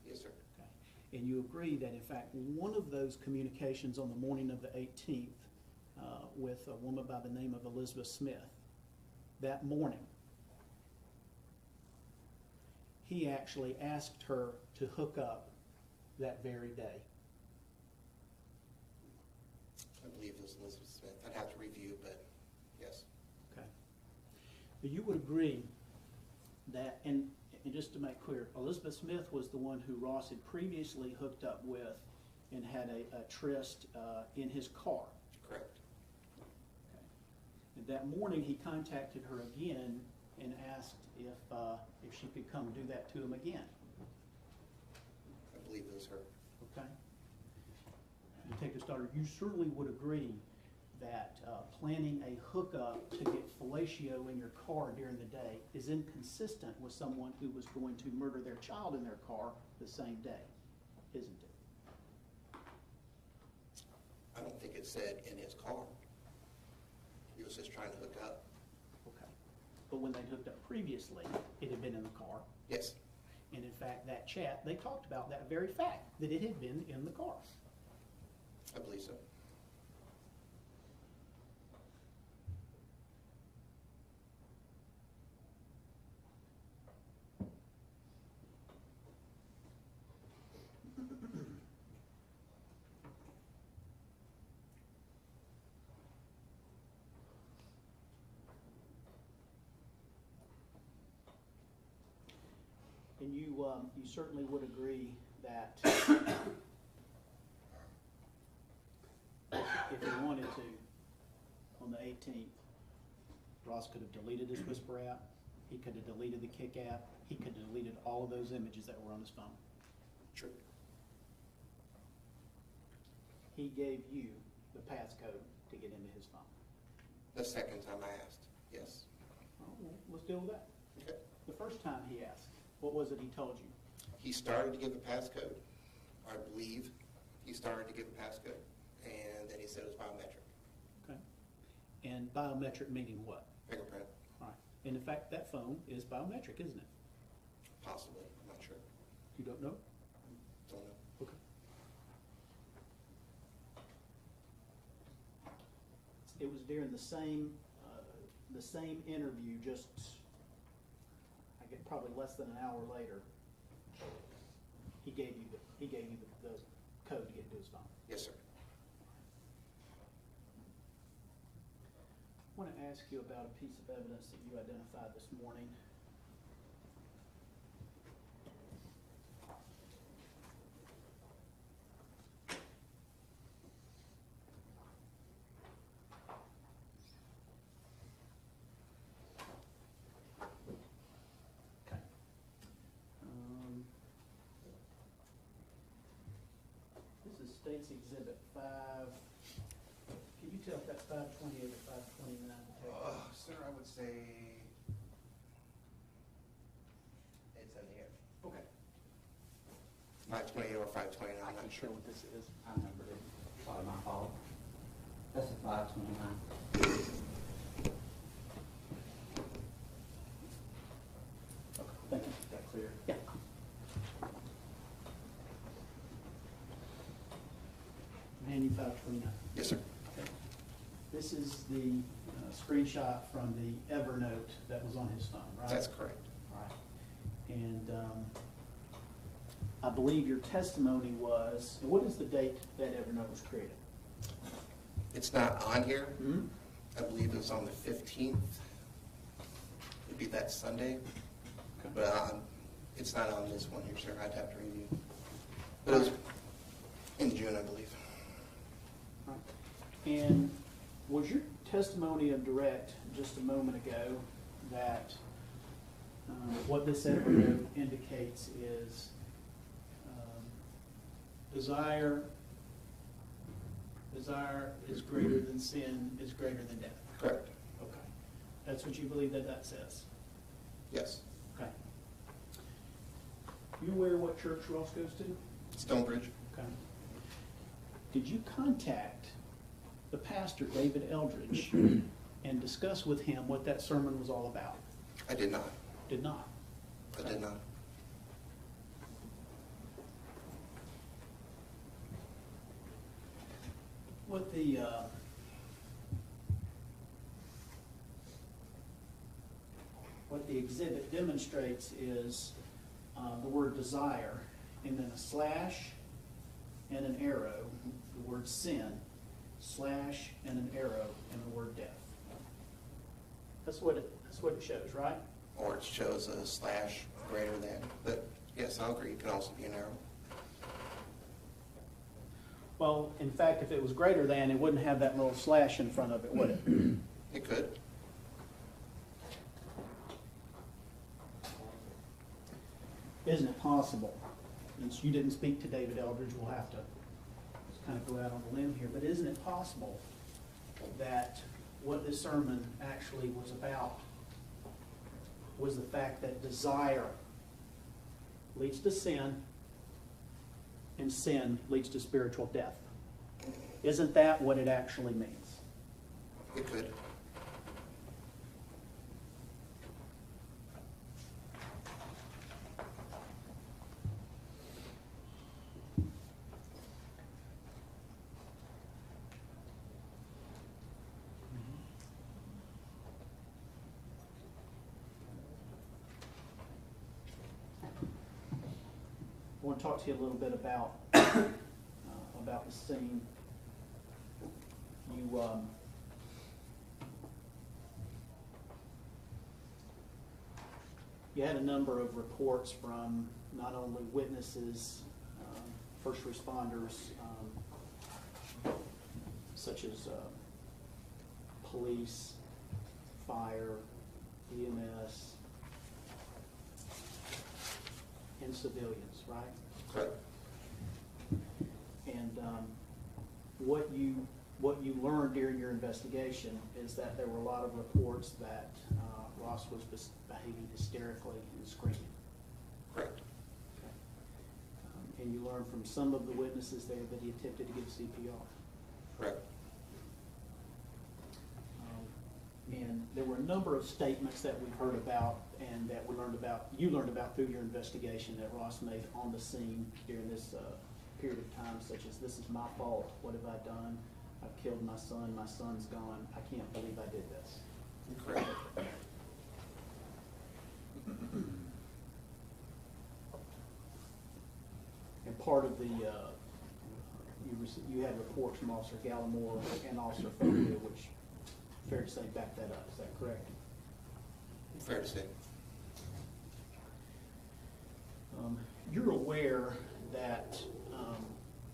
Yes, sir. Okay. And you agree that, in fact, one of those communications on the morning of the 18th with a woman by the name of Elizabeth Smith, that morning, he actually asked her to hook up that very day. I believe it was Elizabeth Smith. I'd have to review, but yes. Okay. But you would agree that, and just to make clear, Elizabeth Smith was the one who Ross had previously hooked up with and had a tryst in his car. Correct. Okay. And that morning, he contacted her again and asked if she could come do that to him again. I believe it was her. Okay? Detective Stoddard, you certainly would agree that planning a hookup to get fellatio in your car during the day is inconsistent with someone who was going to murder their child in their car the same day, isn't it? I don't think it said in his car. He was just trying to hook up. Okay. But when they hooked up previously, it had been in the car. Yes. And in fact, that chat, they talked about that very fact, that it had been in the car. I believe so. And you certainly would agree that if he wanted to, on the 18th, Ross could have deleted his Whisper app, he could have deleted the Kick app, he could have deleted all of those images that were on his phone. True. He gave you the passcode to get into his phone. The second time I asked, yes. Oh, well, let's deal with that. Okay. The first time he asked, what was it he told you? He started to give a passcode. I believe he started to give a passcode. And then he said it was biometric. Okay. And biometric meaning what? Fingerprint, All right. And in fact, that phone is biometric, isn't it? possibly. I'm not sure. You don't know? Don't know. Okay. It was during the same interview, just, I get probably less than an hour later, he gave you the code to get into his phone. Yes, sir. I want to ask you about a piece of evidence that you identified this morning. Okay. This is State's Exhibit 5. Can you tell if that's 528 or 529? Sir, I would say it's in here. Okay. 528 or 529, I I'm can not show sure. what this is. I remembered it. Probably my fault. That's a 529. Okay, thank you. Is that clear? Yeah. Handy 529. Yes, sir. Okay. This is the screenshot from the Evernote that was on his phone, right? That's correct. All right. And I believe your testimony was, and what is the date that Evernote was created? It's not on here. Hmm? I believe it was on the 15th. It'd be that Sunday. Okay. But it's not on this one here, sir. I'd have to review. But it was in June, I believe. All right. And was your testimony of direct just a moment ago that what this Evernote indicates is desire is greater than sin, is greater than death? Correct. Okay. That's what you believe that says? Yes. Okay. You aware what church Ross goes to? Stonebridge. Okay. Did you contact the pastor, David Eldridge, and discuss with him what that sermon was all about? I did not. Did not? I did not. What the exhibit demonstrates is the word desire, and then a slash and an arrow, the word sin, slash and an arrow, and the word death. That's what it shows, right? Or it shows a slash greater than, but yes, I'll agree, it can also be an arrow. Well, in fact, if it was greater than, it wouldn't have that little slash in front of it, would it? It could. Isn't it possible, since you didn't speak to David Eldridge, we'll have to just kind of go out on a limb here, but isn't it possible that what this sermon actually was about was the fact that desire leads to sin, and sin leads to spiritual death? Isn't that what it actually means? It could. I want to talk to you a little bit about the scene. You had a number of reports from not only witnesses, first responders, such as police, fire, EMS, and civilians, right? Correct. And what you learned during your investigation is that there were a lot of reports that Ross was behaving hysterically and screaming. Correct. And you learned from some of the witnesses there that he attempted to give CPR. Correct. And there were a number of statements that we've heard about and that you learned about through your investigation that Ross made on the scene during this period of time, such as, "This is my fault, what have I done? I've killed my son's gone, I can't believe I did this." Correct. And part of the, you had reports from Officer Gallimore and Officer Foglia, which, fair to say, back that up, is that correct? Fair to say. You're aware that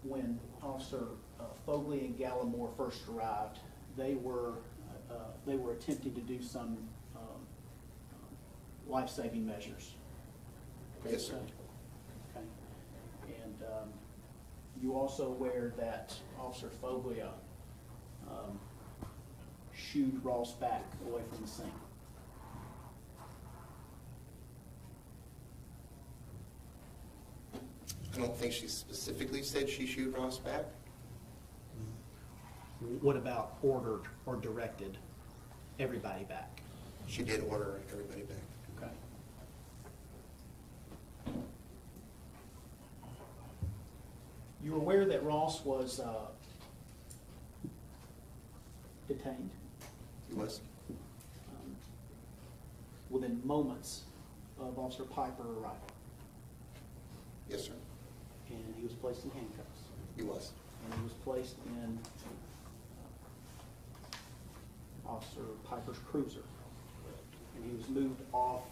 when Officer Foglia and Gallimore first arrived, they were attempting to do some life-saving measures. Yes, sir. Okay. And you also aware that Officer Foglia shooed Ross back away from the scene? I don't think she specifically said she shooed Ross back. What about ordered or directed everybody back? She did order everybody back. Okay. You were aware that Ross was detained He was. within moments of Officer Piper arriving, Yes, sir. and he was placed in handcuffs, He was. and he was placed in Officer Piper's cruiser, and he was moved off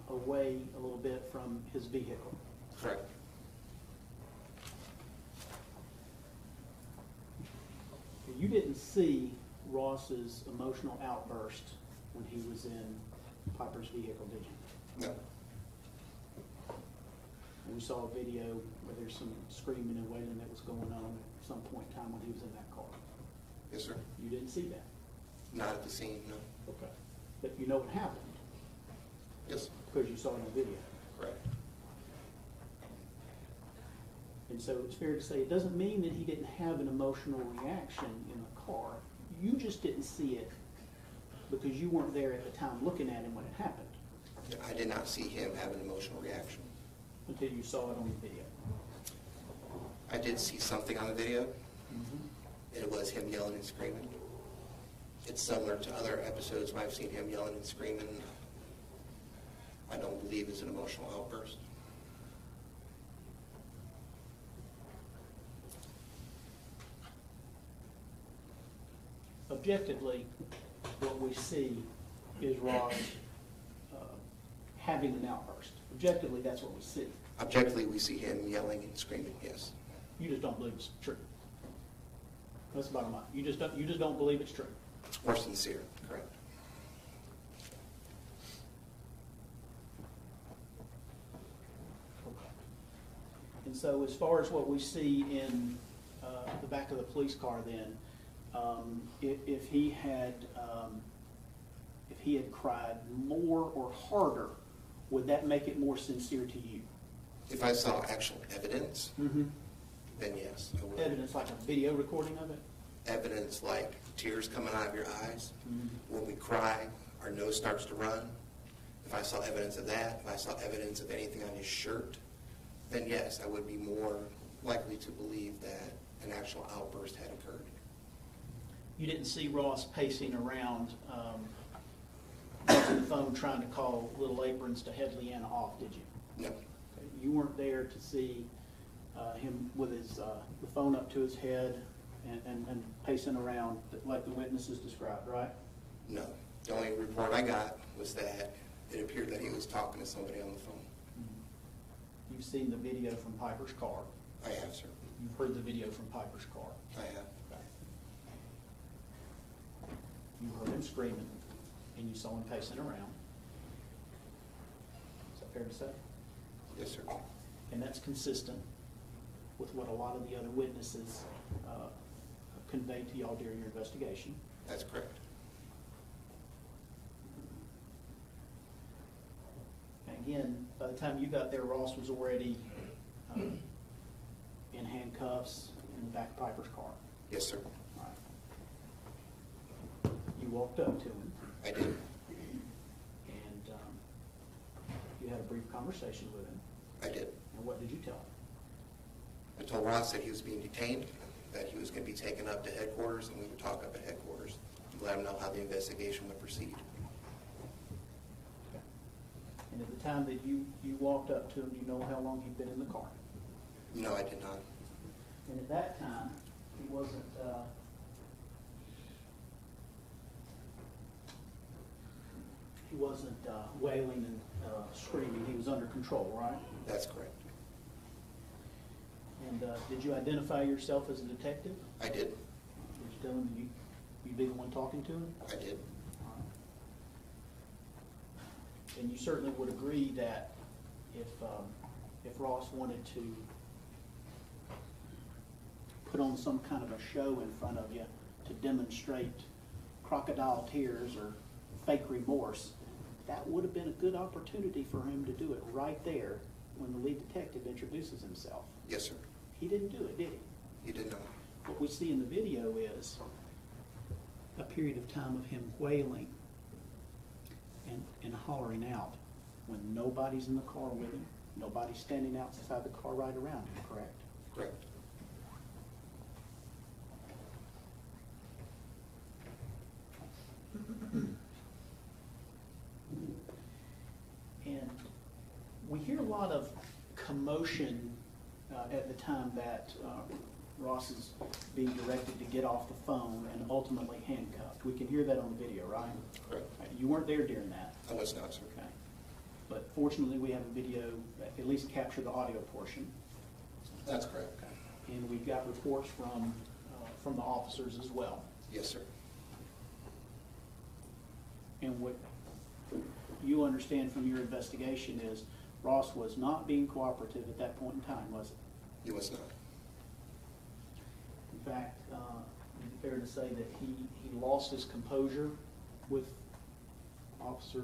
away a little bit from his vehicle. Correct. You didn't see Ross's emotional outburst when he was in Piper's vehicle, did you? No. And we saw a video where there's some screaming and wailing that was going on at some point in time when he was in that car. Yes, sir. You didn't see that? Not at the scene, no. Okay. But you know what happened Yes, because you saw it on video. correct. And so it's fair to say it doesn't mean that he didn't have an emotional reaction in the car. You just didn't see it because you weren't there at the time looking at him when it happened I did not see him have an emotional reaction. until you saw it on the video. I did see something on the video, and it was him yelling and screaming. It's similar to other episodes when I've seen him yelling and screaming. I don't believe it's an emotional outburst. Objectively, what we see is Ross having an outburst. Objectively, that's what we see. Objectively, we see him yelling and screaming, yes. You just don't believe it's true. That's the bottom line. You just don't believe it's true. Or sincere, correct. And so as far as what we see in the back of the police car then, if he had cried more or harder, would that make it more sincere to you? If I saw actual evidence, then yes, I would. Evidence like a video recording of it? Evidence like tears coming out of your eyes. When we cry, our nose starts to run. If I saw evidence of that, if I saw evidence of anything on his shirt, then yes, I would be more likely to believe that an actual outburst had occurred. You didn't see Ross pacing around on the phone trying to call Little Aprons to head Leanna off, did you? No, Okay. You weren't there to see him with his the phone up to his head and pacing around like the witnesses described, right? no. The only report I got was that it appeared that he was talking to somebody on the phone. You've seen the video from Piper's car. I have, sir. You've heard the video from Piper's car. I have. You heard him screaming, and you saw him pacing around. Is that fair to say? Yes, sir. And that's consistent with what a lot of the other witnesses conveyed to y'all during your investigation. That's correct. Again, by the time you got there, Ross was already in handcuffs in the back of Piper's car. Yes, sir. All right. You walked up to him, I did. and you had a brief conversation with him. I did. And what did you tell him? I told Ross that he was being detained, that he was going to be taken up to headquarters, and we would talk up at headquarters and let him know how the investigation would proceed. And at the time that you walked up to him, do you know how long he'd been in the car? No, I did not. And at that time, he wasn't wailing and screaming. He was under control, right? That's correct. And did you identify yourself as a detective? I did. Did you tell him you'd be the one talking to him? I did. And you certainly would agree that if Ross wanted to put on some kind of a show in front of you to demonstrate crocodile tears or fake remorse, that would have been a good opportunity for him to do it right there when the lead detective introduces himself. Yes, sir. He didn't do it, did he? He did not. What we see in the video is a period of time of him wailing and hollering out when nobody's in the car with him, nobody's standing outside the car right around him, correct? Correct. And we hear a lot of commotion at the time that Ross is being directed to get off the phone and ultimately handcuffed. We can hear that on the video, right? Correct. You weren't there during that. I was not, sir. Okay. But fortunately, we have a video that at least captured the audio portion. That's correct. And we've got reports from the officers as well. Yes, sir. And what you understand from your investigation is Ross was not being cooperative at that point in time, was it? He was not. In fact, is it fair to say that he lost his composure with Officer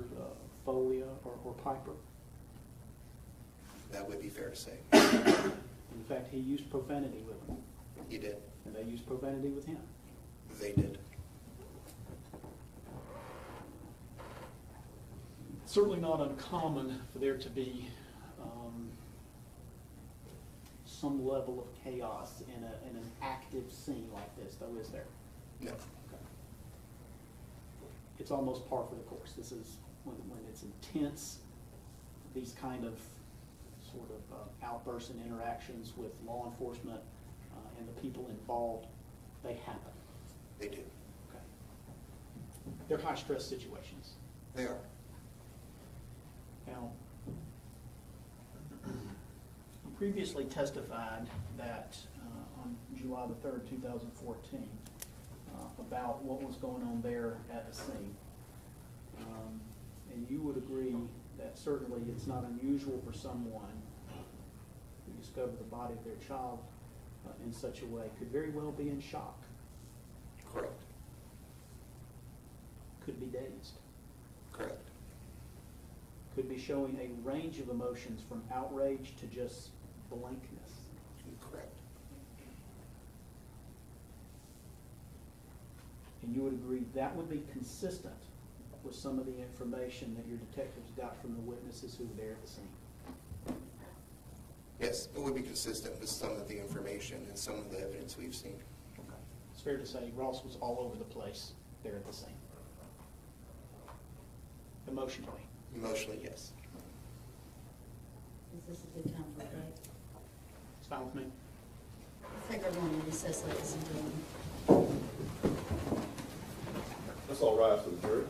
Foglia or Piper? That would be fair to say. In fact, he used profanity with them, He did. and they used profanity with him. They did. Certainly not uncommon for there to be some level of chaos in an active scene like this, though, is there? No. Okay. It's almost par for the course. This is when it's intense, these kind of sort of outbursts and interactions with law enforcement and the people involved, they happen. They do. Okay. They're high-stress situations. They are. Now, you previously testified that on July the 3rd, 2014, about what was going on there at the scene. And you would agree that certainly it's not unusual for someone who discovered the body of their child in such a way could very well be in shock, Correct. could be dazed, Correct. could be showing a range of emotions from outrage to just blankness. Correct. And you would agree that would be consistent with some of the information that your detectives got from the witnesses who were there at the scene? Yes, it would be consistent with some of the information and some of the evidence we've seen. Okay. It's fair to say Ross was all over the place there at the scene. Emotionally. Emotionally, yes. Is this a good time for a break? It's fine with me. I think we're going to recess, ladies and gentlemen. Let's all rise for the jury.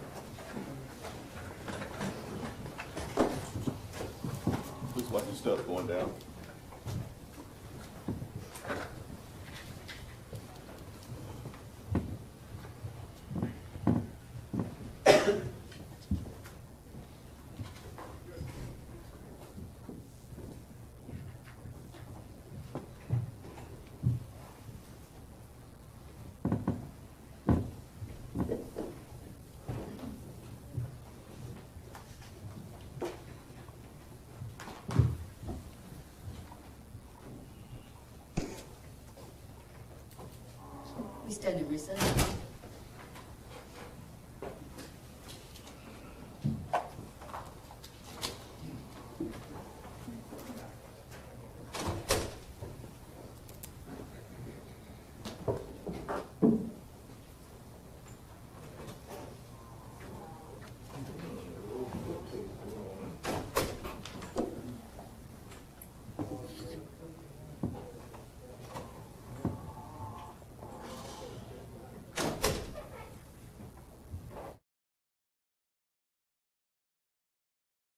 Looks like your stuff's going down. We stand in recess.